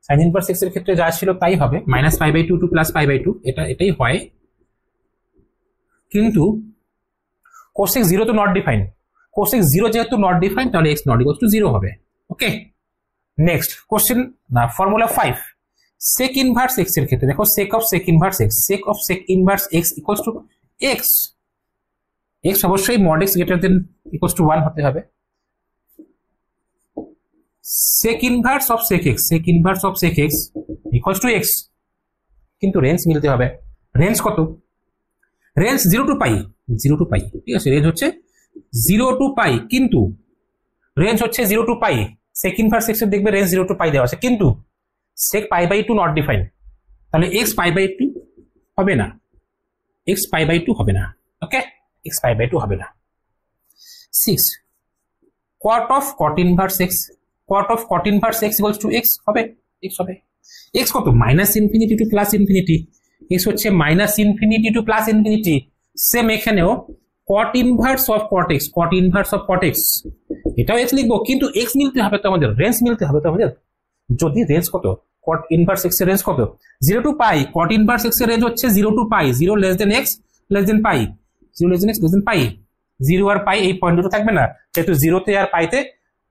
সাইন ইনভার্স x এর ক্ষেত্রে যা ছিল তাই হবে, -π/2 টু +π/2, এটাই হয়। কিন্তু কোসেক 0 তো নট ডিফাইন, কোসেক 0 যেহেতু নট ডিফাইন, তাহলে x নট ইকুয়াল টু 0 হবে। ওকে, নেক্সট কোশ্চেন না, ফর্মুলা 5 সেক ইনভার্স x এর ক্ষেত্রে দেখো, sec of sec inverse x, sec of sec inverse x equals to x, x অবশ্যই mod x greater than equals to 1 হতে হবে। Sec inverse of sec x, sec inverse of sec x equals to x, কিন্তু range মিলতে হবে। Range কত? Range 0 to pi, 0 to পাই, ঠিক আছে, range হচ্ছে 0 টু পাই, কিন্তু রেঞ্জ হচ্ছে 0 to pi. Sec inverse x এর দেখবে রেঞ্জ 0 টু পাই দেওয়া আছে, কিন্তু সেক পাই বাই 2 নট ডিফাইন, তাহলে x পাই বাই 2 হবে না, x পাই বাই 2 হবে না। ওকে, x পাই বাই 2 হবে না। 6 cot of cot inverse x, cot of cot inverse x equals to x হবে, x হবে। x কত? Minus infinity two plus infinity, x হচ্ছে minus infinity two plus infinity. Same এখানেও cot inverse of cot x, cot inverse of cot x, এটাও x লিখবো, কিন্তু x মিলতে হবে তো আমাদের, রেঞ্জ মিলতে হবে তো আমাদের। যদি রেঞ্জ কত, cot inverse x এর রেঞ্জ কত? 0 to pi, cot inverse x এর রেঞ্জ হচ্ছে 0 to pi, 0 less than x less than pi, 0 less than x less than pi. 0 আর পাই এই পয়েন্ট দুটো থাকবে না, যেহেতু 0 তে আর পাইতে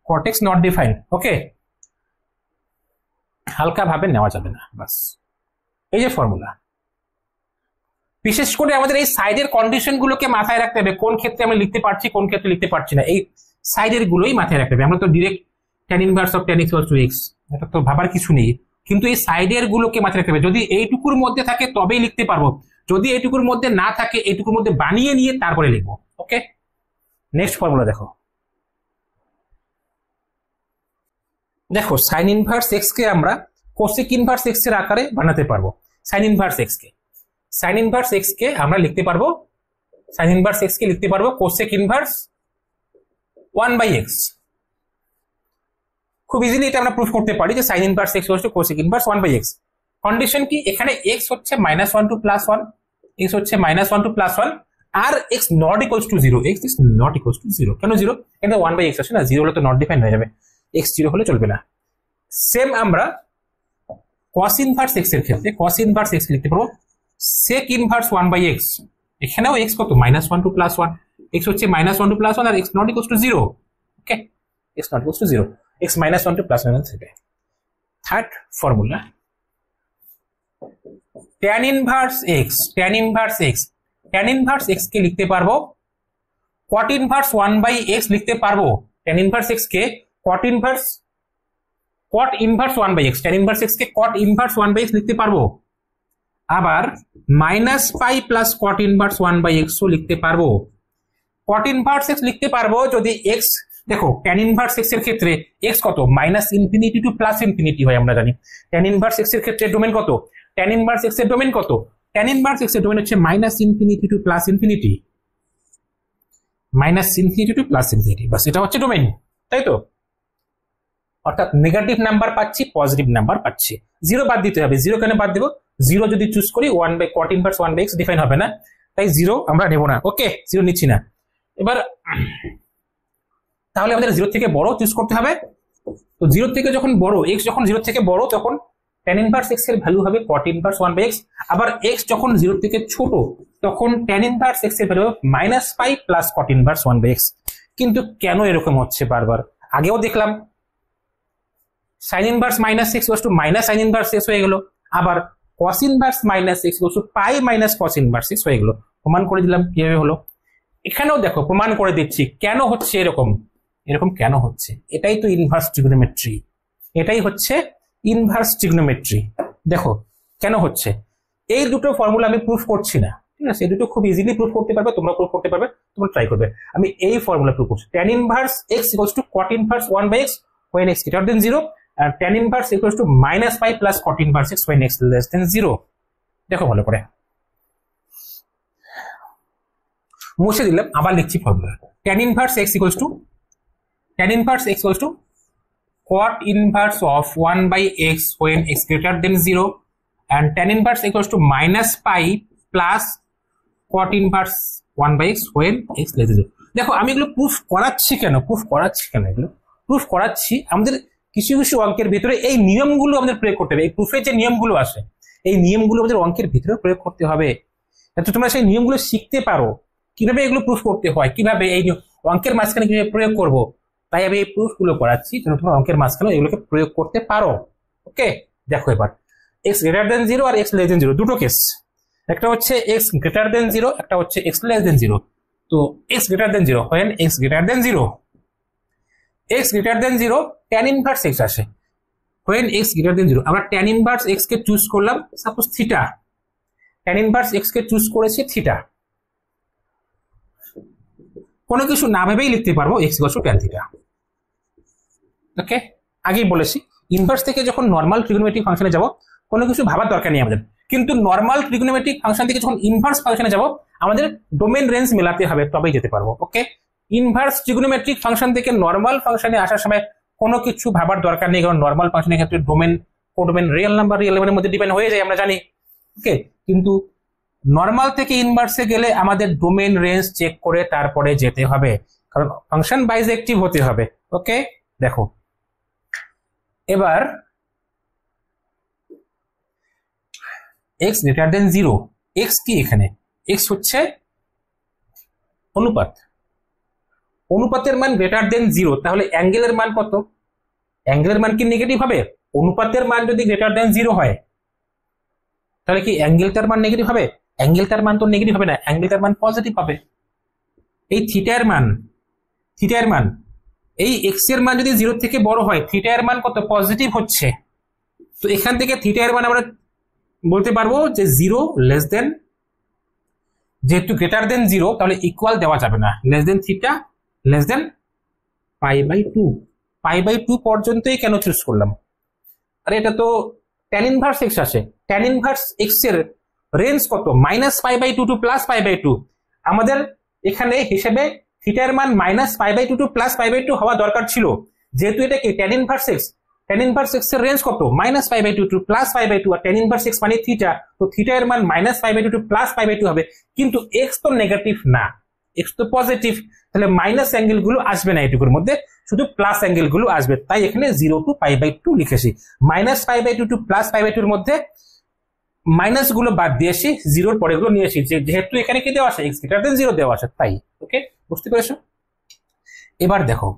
cot x নট ডিফাইন। ওকে, হালকা ভাবে নেওয়া যাবে না, বাস এই যে ফর্মুলা। বিশেষ করে আমাদের এই সাইডের কন্ডিশন গুলোকে মাথায় রাখতে হবে, কোন ক্ষেত্রে আমি লিখতে পারছি, কোন ক্ষেত্রে লিখতে পারছি না, এই সাইডের গুলোই মাথায় রাখতে হবে। আমরা তো direct tan inverse of tan x equals to x, এটা তো ভাবার কিছু নেই, কিন্তু এই সাইডের গুলোকে মাথায় রাখতে হবে। যদি এইটুকুর মধ্যে থাকে তবেই লিখতে পারবো, যদি এইটুকুর মধ্যে না থাকে এইটুকুর মধ্যে বানিয়ে নিয়ে তারপরে লিখবো। ওকে, নেক্সট ফর্মুলা দেখো, দেখো সাইন ইনভার্স এক্স কে আমরা কোসেক ইনভার্স এক্স এর আকারে বানাতে পারবো। সাইন ইনভার্স এক্স কে, সাইন ইনভার্স এক্স কে আমরা লিখতে পারবো, সাইন ইনভার্স এক্স কে লিখতে পারবো কোসেক ইনভার্স 1/x। খুব ইজিলি এটা আমরা প্রুফ করতে পারি যে সাইন ইনভার্স এক্স হচ্ছে কোসেক ইনভার্স 1/x। কন্ডিশন কি? এখানে x হচ্ছে -1 টু +1, x হচ্ছে -1 টু +1, আর x not equals to 0, x is not equals to 0। কেন 0? এটা 1/x আছে না, 0 হলে তো নট ডিফাইন হয়ে যাবে, x 0 হলে চলবে না। সেম আমরা cos ইনভার্স x এর ক্ষেত্রে cos ইনভার্স x লিখতে পারবো sec ইনভার্স 1/x, এখানেও x কত? -1 টু +1, x হচ্ছে -1 টু +1 আর x নট ইকুয়ালস টু 0। ওকে, x not equals to 0, x -1 to +1 থাকে। Third formula tan inverse x, tan inverse x, tan inverse x কে লিখতে পারবো cot ইনভার্স 1/x লিখতে পারবো। tan ইনভার্স x কে cot inverse 1/x, tan inverse x কে cot inverse 1/x লিখতে পারবো। আবার -pi plus cot inverse 1/x ও লিখতে পারবো। cot ইনভার্স x লিখতে পারবো যদি x, দেখো tan ইনভার্স x এর ক্ষেত্রে x কত? -ইনফিনিটি টু +ইনফিনিটি হয় আমরা জানি। tan ইনভার্স x এর ক্ষেত্রে ডোমেন কত? tan ইনভার্স x এর ডোমেন কত? tan ইনভার্স x এর ডোমেন হচ্ছে -infinity to +infinity, -infinity to +infinity, বাস এটা হচ্ছে ডোমেন, তাই তো? অর্থাৎ নেগেটিভ নাম্বার পাচ্ছি, পজিটিভ নাম্বার পাচ্ছি। 0 বাদ দিতে হবে, 0 কেন বাদ দেবো? 0 যদি চুজ করি cot ইনভার্স 1/x ডিফাইন হবে না, তাই 0 আমরা নেব না। ওকে, 0 নিচ্ছি না। এবার তাহলে আমাদের 0 থেকে বড় চুজ করতে হবে। তো 0 থেকে যখন বড়, x যখন 0 থেকে বড়, তখন tan ইনভার্স x এর ভ্যালু হবে cot ইনভার্স 1/x। আবার x যখন 0 থেকে ছোট, তখন tan ইনভার্স x এর ভ্যালু হবে -পাই প্লাস cot ইনভার্স 1/x। কিন্তু কেন এরকম হচ্ছে বারবার? আগেও দেখলাম sin inverse -x to minus sin inverse x হয়ে গেল, আবার cos inverse -x to pi minus cos inverse x হয়ে গেল। প্রমাণ করে দিলাম কিভাবে হলো। এখানেও দেখো প্রমাণ করে দিচ্ছি কেন হচ্ছে এরকম, এরকম কেন হচ্ছে। এটাই তো ইনভার্স ট্রিগোনোমেট্রি, এটাই হচ্ছে ইনভার্স ট্রিগোনোমেট্রি। দেখো কেন হচ্ছে। এই দুটো ফর্মুলা আমি প্রুফ করছি না, ঠিক আছে? এই দুটো খুব ইজিলি প্রুফ করতে পারবে, তোমরা প্রুফ করতে পারবে, তোমরা ট্রাই করবে। আমি এই ফর্মুলা প্রুফ করছি, tan inverse x equals two cot inverse 1/x when x greater than 0, and tan inverse equals to -pi plus cot inverse x when x less than 0। দেখো ভালো করে, মুছে দিলাম, আবার লিখছি formula. tan inverse x equals two cot inverse of 1/x when x greater than 0, and tan inverse equals to -pi plus cot inverse 1/x when x less than 0। দেখো আমি এগুলো প্রুফ করাচ্ছি কেন, এগুলো প্রুফ করাচ্ছি আমাদের কিছু কিছু অঙ্কের ভিতরে এই নিয়মগুলো আমাদের প্রয়োগ করতে হবে। এই প্রুফের যে নিয়মগুলো আসে, এই নিয়মগুলো আমাদের অঙ্কের ভিতরে প্রয়োগ করতে হবে, যাতে তোমরা সেই নিয়মগুলো শিখতে পারো, কিভাবে এগুলো প্রুফ করতে হয়, কিভাবে এই অঙ্কের মাঝখানে কিভাবে প্রয়োগ করব, তাই আমি এই প্রুফগুলো করাচ্ছি যেন তোমরা অঙ্কের মাঝখানে এগুলোকে প্রয়োগ করতে পারো। ওকে, দেখো এবার এক্স গ্রেটার দেন 0 আর এক্স লেস দেন 0 দুটো কেস, একটা হচ্ছে এক্স গ্রেটার দেন 0, একটা হচ্ছে এক্স লেস দেন 0। তো x greater than 0, when x greater than 0, x greater than 0 tan inverse x আসে। when এক্স গ্রেটার দেন 0 আমরা tan ইনভার্স এক্স কে choose করলাম, suppose theta, tan inverse x কে choose করেছি theta, কোনো কিছু না ভেবেই লিখতে পারবো x equal to tan theta. Okay, আগেই বলেছি ইনভার্স থেকে যখন নর্মাল ট্রিগোনোমেট্রিক ফাংশনে যাব কোনো কিছু ভাবার দরকার নেই আমাদের, কিন্তু নর্মাল ট্রিগোনোমেট্রিক ফাংশন থেকে যখন ইনভার্স ফাংশনে যাব আমাদের ডোমেন রেঞ্জ মেলাতে হবে, তবেই যেতে পারবো। ওকে, ইনভার্স ট্রিগোনোমেট্রিক ফাংশন থেকে নর্মাল ফাংশনে আসার সময় কোনো কিছু ভাবার দরকার নেই, কারণ নর্মাল ফাংশনের ক্ষেত্রে domain codomain real number real নাম্বারের মধ্যে ডিপেন্ড হয়ে যায় আমরা জানি। ওকে, কিন্তু নর্মাল থেকে ইনভার্সে গেলে আমাদের ডোমেন রেঞ্জ চেক করে তারপরে যেতে হবে, কারণ ফাংশন বাইজেক্টিভ হতে হবে। ওকে, দেখো এবার এক্স গ্রেটার দেন 0, এক্স কি এখানে, এক্স হচ্ছে অনুপাত, অনুপাতের মান গ্রেটার দেন 0, তাহলে অ্যাঙ্গেলের মান কত, অ্যাঙ্গেলের মান কি নেগেটিভ হবে? অনুপাতের মান যদি গ্রেটার দেন 0 হয় তাহলে কি অ্যাঙ্গেলটার মান নেগেটিভ হবে? অ্যাঙ্গেলটার মান তো নেগেটিভ হবে না, অ্যাঙ্গেলটার মান পজিটিভ হবে। এই থিটার মান, থিটার মান এই এক্স এর মান যদি 0 থেকে বড় হয় থিটার মান কত, পজিটিভ হচ্ছে। তো এখান থেকে থিটার মান আমরা বলতে পারবো যে 0 লেস দেন, যেহেতু গ্রেটার দেন 0 তাহলে ইকুয়াল দেওয়া যাবে না, less than theta less than π/2, π/2 পর্যন্তই কেন চুজ করলাম? আরে এটা তো tan ইনভার্স এক্স আসে, tan ইনভার্স এক্স এর রেঞ্জ কত, -π/2 টু +π/2, আমাদের এখানে হিসেবে থিটার মান -π/2 টু +π/2 হওয়া দরকার ছিল, যেহেতু এটা কি tan inverse x, tan inverse x এর রেঞ্জ কত, -π/2 to +π/2, R tan inverse x মানে থিটা, তো থিটা এর মান -π/2 টু +π/2 হবে, কিন্তু এক্স তো নেগেটিভ না, এক্স তো পজিটিভ, তাহলে মাইনাস অ্যাঙ্গেল গুলো আসবে না এটুকুর মধ্যে, শুধু প্লাস অ্যাঙ্গেল গুলো আসবে, তাই এখানে 0 টু π/2 লিখেছি। -π/2 টু +π/2 এর মধ্যে মাইনাস গুলো বাদ দিয়েছি, 0 পরে গুলো নিয়েছি, যেহেতু এখানে কি দেওয়া আছে, এক্স গ্রেটার দেন 0 দেওয়া আছে, তাই। ওকে, বুঝতে পেরেছো? এবার দেখো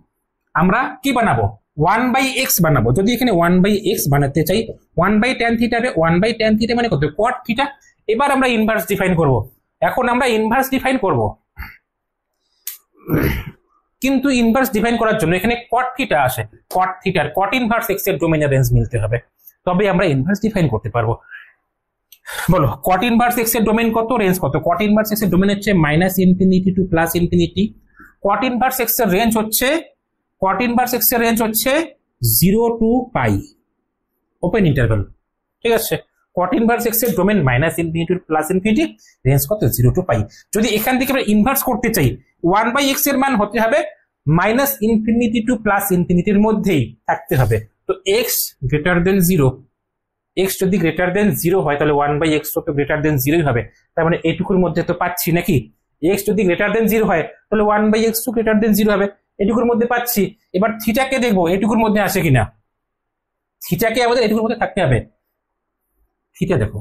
আমরা কি বানাবো, 1/x বানাবো। যদি এখানে 1/x বানাতে চাই, 1/tan থিটা, 1/tan থিটা মানে কত, cot থিটা। এবার আমরা ইনভার্স ডিফাইন করব, এখন আমরা ইনভার্স ডিফাইন করব, কিন্তু ইনভার্স ডিফাইন করার জন্য এখানে cot থিটা আসে, cot থিটার cot ইনভার্স x এর ডোমেইনের রেঞ্জ মিলতে হবে, তবে আমরা ইনভার্স ডিফাইন করতে পারবো। বলো cot ইনভার্স x এর ডোমেইন কত, রেঞ্জ কত? cot ইনভার্স x এর ডোমেইন হচ্ছে -infinity to +infinity. cot inverse x এর রেঞ্জ হচ্ছে, cot ইনভার্স x এর রেঞ্জ হচ্ছে 0 টু π, ওপেন ইন্টারভ্যাল, ঠিক আছে। cot ইনভার্স x এর domain -infinity to +infinity, range কত, 0 টু π। যদি এখান থেকে আমরা ইনভার্স করতে চাই, 1/x এর মান হতে হবে -ইনফিনিটি টু +ইনফিনিটির মধ্যেই থাকতে হবে। তো x গ্রেটার দেন 0, x যদি গ্রেটার দেন 0 হয় তাহলে 1/x তো গ্রেটার দেন 0ই হবে, তার মানে এইটুকুর মধ্যে তো পাচ্ছি নাকি, x যদি গ্রেটার দেন 0 হয় তাহলে 1/x তো গ্রেটার দেন 0 হবে, এটুকুর মধ্যে পাচ্ছি। এবার থিটাকে দেখবো এটুকুর মধ্যে আসে কিনা, থিটাকে আমাদের এটুকুর মধ্যে থাকতে হবে। থিটা দেখো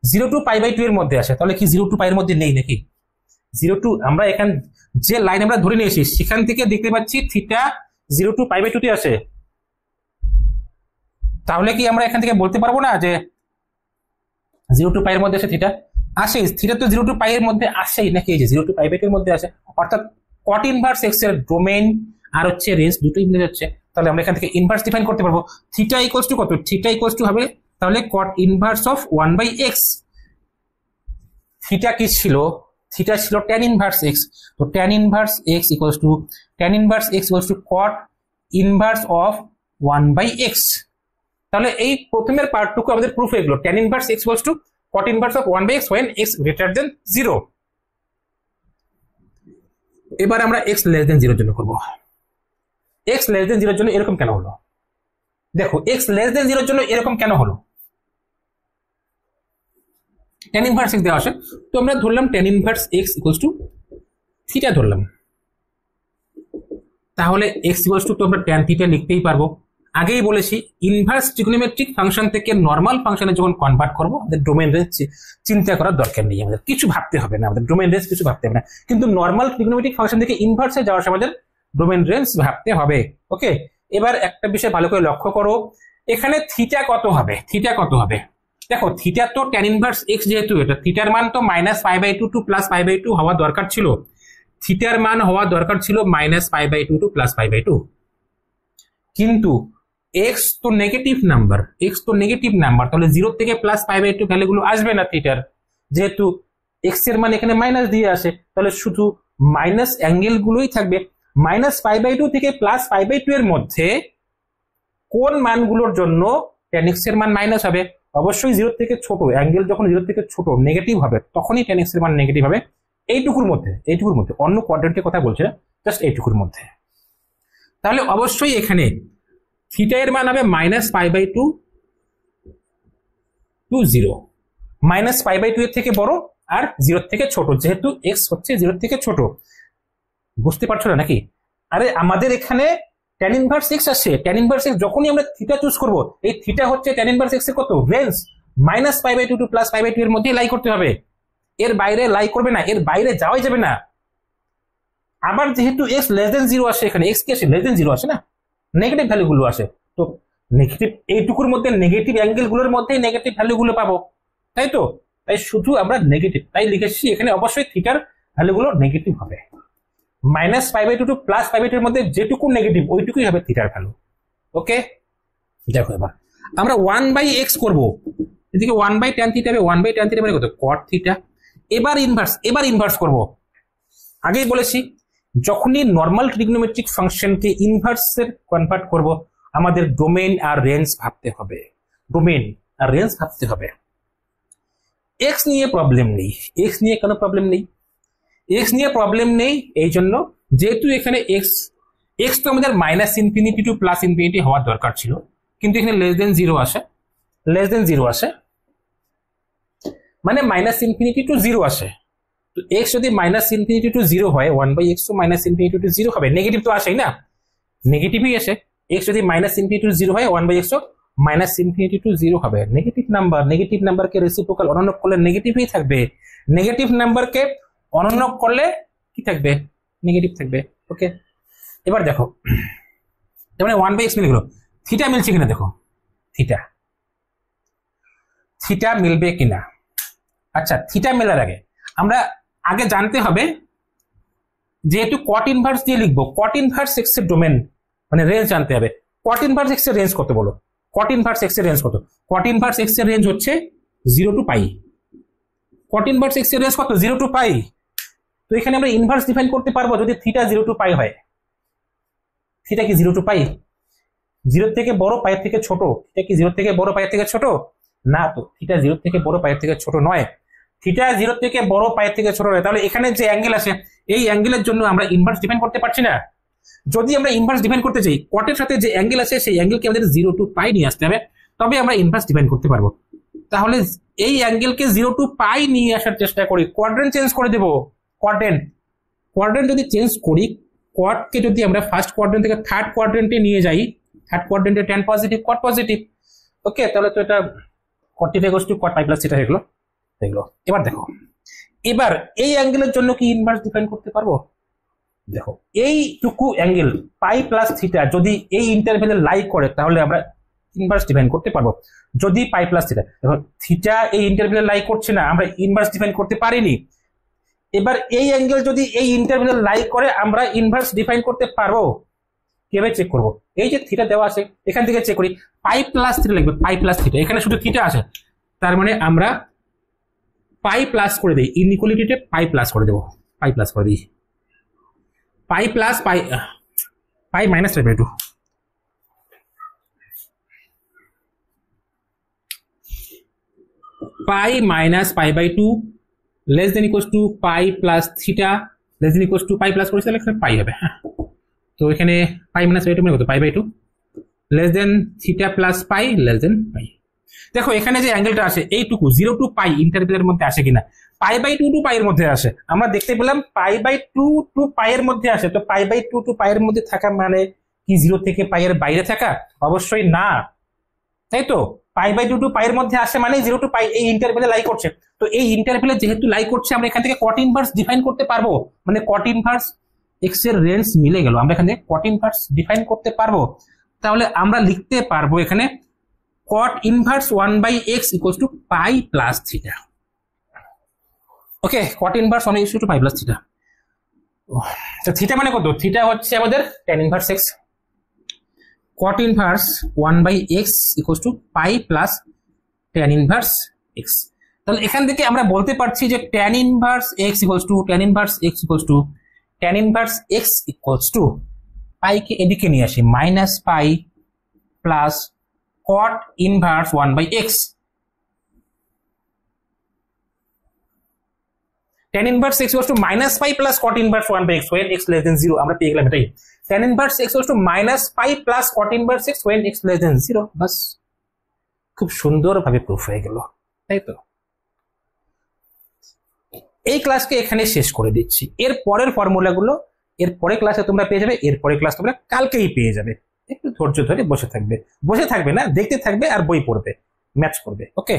0 টু π/2 এর মধ্যে আসে, তাহলে কি 0 টু π এর মধ্যে নেই নাকি? 0 টু, আমরা এখান যে লাইন আমরা ধরে নিয়েছি সেখান থেকে দেখতে পাচ্ছি থিটা 0 টু π/2 তে আসে, তাহলে কি আমরা এখান থেকে বলতে পারবো না যে 0 টু π এর মধ্যে আসে থিটা? আসে, থিটা তো 0 টু π এর মধ্যে আসেই নাকি, এই যে 0 টু π/2 এর মধ্যে আসে, অর্থাৎ cot ইনভার্স x এর ডোমেইন আর হচ্ছে রেঞ্জ দুটোই মিলে যাচ্ছে, তাহলে আমরা এখান থেকে ইনভার্স ডিফাইন করতে পারবো। থিটা ইকুয়ালস টু কত, থিটা ইকুয়ালস টু হবে তাহলে cot inverse of 1/x। Theta কি ছিল, থিটা ছিল tan ইনভার্স x, তো tan inverse x equals two, tan inverse x equals two cot inverse of 1/x। তাহলে এই প্রথমের পার্টটুকু আমাদের প্রুফ হয়ে গেল, tan inverse x equals two cot inverse of 1/x when x greater than 0। এবার আমরা x less than 0 এর জন্য করব। x লেস দেন 0 এর জন্য এরকম কেন হলো, দেখো x লেস দেন 0 এর জন্য এরকম কেন হলো, tan ইনভার্স x দেওয়া আছে, তো আমরা ধরলাম tan inverse x equals two theta ধরলাম, তাহলে x ইকুয়ালস টু তো আমরা tan থিটা লিখতেই পারবো, আগেই বলেছি ইনভার্স ট্রিগোনোমেট্রিক ফাংশন থেকে নর্মাল ফাংশনে যখন কনভার্ট করবো আমাদের ডোমেন রেঞ্জ চিন্তা করার দরকার নেই, আমাদের কিছু ভাবতে হবে না, আমাদের ডোমেন রেঞ্জ কিছু ভাবতে হবে না। কিন্তু নর্মাল ট্রিগোনোমেট্রিক ফাংশন থেকে ইনভার্সে যাওয়ার সময় আমাদের ডোমেন রেঞ্জ ভাবতে হবে। ওকে, এবার একটা বিষয় ভালো করে লক্ষ্য করো, এখানে থিটা কত হবে, থিটা কত হবে? দেখো থিটা তো ট্যান ইনভার্স এক্স, যেহেতু এটা থিটার মান তো -π/2 টু +π/2 হওয়া দরকার ছিল, থিটার মান হওয়া দরকার ছিল -π/2 টু +π/2, কিন্তু এক্স তো নেগেটিভ নাম্বার, এক্স তো নেগেটিভ নাম্বার, তাহলে 0 থেকে +π/2 ভ্যালুগুলো আসবে না থিটার, যেহেতু এক্স এর মান এখানে মাইনাস দিয়ে আসে, তাহলে শুধু মাইনাস অ্যাঙ্গেল গুলোই থাকবে। -π/2 থেকে +π/2 এর মধ্যে কোন মানগুলোর জন্য tan x এর মান মাইনাস হবে? অবশ্যই 0 থেকে ছোট অ্যাঙ্গেল, যখন 0 থেকে ছোট নেগেটিভ হবে তখনই tan x এর মান নেগেটিভ হবে। এইটুকুর মধ্যে, এইটুকুর মধ্যে, অন্য কোয়াড্রেন্টের কথা বলছে না, জাস্ট এইটুকুর মধ্যে। তাহলে অবশ্যই এখানে থিটা এর মান হবে -π/2 টু 0, -π/2 এর থেকে বড় আর 0 থেকে ছোট, যেহেতু x হচ্ছে 0 থেকে ছোট। বুঝতে পারছো না নাকি? আরে আমাদের এখানে tan ইনভার্স x আসে, tan ইনভার্স x যখনই আমরা থিটা চুজ করব, এই থিটা হচ্ছে tan ইনভার্স x এর কত রেঞ্জ, -π/2 টু +π/2 এর মধ্যে লাই করতে হবে, এর বাইরে লাই করবে না, এর বাইরে যাওয়াই যাবে না। আবার যেহেতু x <0 আসে, এখানে x কি আসে, <0 আসে না, নেগেটিভ ভ্যালুগুলো আসে, তো নেগেটিভ এইটুকুর মধ্যে নেগেটিভ অ্যাঙ্গেল গুলোর মধ্যেই নেগেটিভ ভ্যালুগুলো পাবো, তাই তো? তাই শুধু আমরা নেগেটিভ, তাই লিখেছি এখানে অবশ্যই থিটার ভ্যালুগুলো নেগেটিভ হবে। -π/2 টু +π/2 এর মধ্যে যেটুকু নেগেটিভ ওইটুকুই হবে থিটার ভ্যালু। ওকে, দেখো এবার আমরা 1/x করব, এদিকে 1/tan থিটা হবে, 1/tan থিটা মানে কত, cot থিটা। এবার ইনভার্স করব। আগেই বলেছি যখনই নর্মাল ট্রিগনোমেট্রিক ফাংশনকে ইনভার্সে কনভার্ট করব আমাদের ডোমেন আর রেঞ্জ ভাবতে হবে, ডোমেন আর রেঞ্জ ভাবতে হবে। এক্স নিয়ে প্রবলেম নেই, এক্স নিয়ে কোনো প্রবলেম নেই, এক্স নিয়ে প্রবলেম নেই এই জন্য যেহেতু এখানে এক্স তো আমাদের -∞ টু +∞ হওয়ার দরকার ছিল, কিন্তু এখানে <0 আসে, <0 আসে মানে -∞ টু 0 আসে। তো এক্স যদি -∞ টু 0 হয়, 1/x তো -∞ টু 0 হবে, নেগেটিভ তো আসেই না, নেগেটিভই আসে। এক্স যদি -∞ টু 0 হয়, 1/x তো -∞ টু 0 হবে। নেগেটিভ নাম্বারকে রেসিপ্রোকাল অনন্য করলে নেগেটিভই থাকবে, নেগেটিভ নাম্বারকে অনন্য করলে কি থাকবে, নেগেটিভ থাকবে। ওকে, এবার দেখো মানে 1/x মিলে গেল, থিটা মিলছে কিনা দেখো, থিটা মিলবে কিনা। আচ্ছা, থিটা মেলার আগে আমরা আগে জানতে হবে, যেহেতু cot ইনভার্স দিয়ে লিখবো, cot ইনভার্স x এর ডোমেন মানে রেঞ্জ জানতে হবে। cot ইনভার্স x এর রেঞ্জ কত বলো, cot ইনভার্স x এর রেঞ্জ কত? cot ইনভার্স x এর রেঞ্জ হচ্ছে 0 টু π। cot ইনভার্স x এর রেঞ্জ কত, 0 টু π। তো এখানে আমরা ইনভার্স ডিফাইন করতে পারবো যদি থিটা 0 টু π হয়। থিটা কি 0 টু π? 0 থেকে বড়, π এর থেকে ছোট? থিটা কি 0 থেকে বড়, π এর থেকে ছোট? না, তো থিটা 0 থেকে বড়, π এর থেকে ছোট নয়। থিটা 0 থেকে বড়, π এর থেকে ছোট নয়, তাহলে এখানে যে অ্যাঙ্গেল আছে এই অ্যাঙ্গেলের জন্য আমরা ইনভার্স ডিফাইন করতে পারছি না। যদি আমরা ইনভার্স ডিফাইন করতে চাই, কটের সাথে যে অ্যাঙ্গেল আছে সেই অ্যাঙ্গেলকে আমাদের 0 টু π নিয়ে আসতে হবে, তবে আমরা ইনভার্স ডিফাইন করতে পারবো। তাহলে এই অ্যাঙ্গেলকে 0 টু π নিয়ে আসার চেষ্টা করি, কোয়াড্রেন্ট চেঞ্জ করে দেব। কোয়াড্রেন্ট যদি চেঞ্জ করি, কটকে যদি আমরা ফার্স্ট কোয়াড্রেন্ট থেকে থার্ড কোয়াড্রেন্টে নিয়ে যাই, থার্ড কোয়াড্রেন্টে tan positive, cot positive. Okay, তাহলে তো এটা cot θ = cot π + θ হয়ে গেল। এবার দেখো, এবার এই অ্যাঙ্গেলের জন্য কি ইনভার্স ডিফাইন করতে পারবো? দেখো এইটুকু অ্যাঙ্গেল π + θ যদি এই ইন্টারভ্যালে লাই করে তাহলে আমরা ইনভার্স ডিফাইন করতে পারবো। যদি π + θ, দেখো থিটা এই ইন্টারভ্যালে লাই করছে না, আমরা ইনভার্স ডিফাইন করতে পারিনি। এবার এই অ্যাঙ্গেল যদি এই ইন্টারভ্যালে লাই করে আমরা ইনভার্স ডিফাইন করতে পারবো। কিভাবে চেক করব? এই যে থিটা দেওয়া আছে এখান থেকে চেক করি, π + θ লিখবে, π + θ, এখানে শুধু থিটা আছে, তার মানে আমরা π প্লাস করে দেই, ইনইকুয়ালিটিতে π প্লাস করে দেবো, π প্লাস করে দিই, π plus π minus π/2, π minus π/2 less than equals to π plus θ less than equals to π plus করেছি, তাহলে এখানে π হবে। হ্যাঁ, তো এখানে π মাইনাস π/2 মানে কত, π/2 less than θ plus π less than π। দেখো এখানে যে অ্যাঙ্গেলটা আছে এইটুকু 0 টু π ইন্টারভ্যালের মধ্যে আসে কিনা, π/2 টু π এর মধ্যে আসে। আমরা দেখতে পেলাম π/2 টু π এর মধ্যে আসে, তো π/2 টু π এর মধ্যে থাকা মানে কি 0 থেকে পাই এর বাইরে থাকা? অবশ্যই না, তাই তো। π/2 টু পাই এর মধ্যে আসে মানে 0 টু পাই এই ইন্টারভ্যালে লাই করছে। তো এই ইন্টারভ্যালে যেহেতু লাই করছে আমরা এখান থেকে কট ইনভার্স ডিফাইন করতে পারবো, মানে কট ইনভার্স এক্স এর রেঞ্জ মিলে গেল, আমরা এখানে কট ইনভার্স ডিফাইন করতে পারবো। তাহলে আমরা লিখতে পারবো এখানে cot inverse 1/x equals to pi plus theta. Okay, cot inverse 1 is to pi plus theta. তো থিটা মানে কত? থিটা হচ্ছে আমাদের tan inverse x. cot inverse 1/x equals to pi plus tan inverse x. তাহলে এখান থেকে আমরা বলতে পারছি যে tan inverse x equals to tan inverse x equals to tan inverse x equals to pi কে এদিকে নিয়ে আসি minus pi plus cot inverse 1/x. tan inverse x equals to minus pi plus cot inverse 1/x when x less than 0 আমরা পেয়ে গেলাম এটাই। tan inverse x equals to minus pi plus cot inverse x when x less than 0, বাস খুব সুন্দরভাবে proof হয়ে গেল, তাই তো। এই ক্লাসকে এখানে শেষ করে দিচ্ছি। এর পরের ফর্মুলাগুলো এর পরের ক্লাসে তোমরা পেয়ে যাবে, এর পরের ক্লাস তোমরা কালকেই পেয়ে যাবে। একটু ধৈর্য ধরে বসে থাকবে না, দেখতে থাকবে আর বই পড়বে, ম্যাচ করবে। ওকে।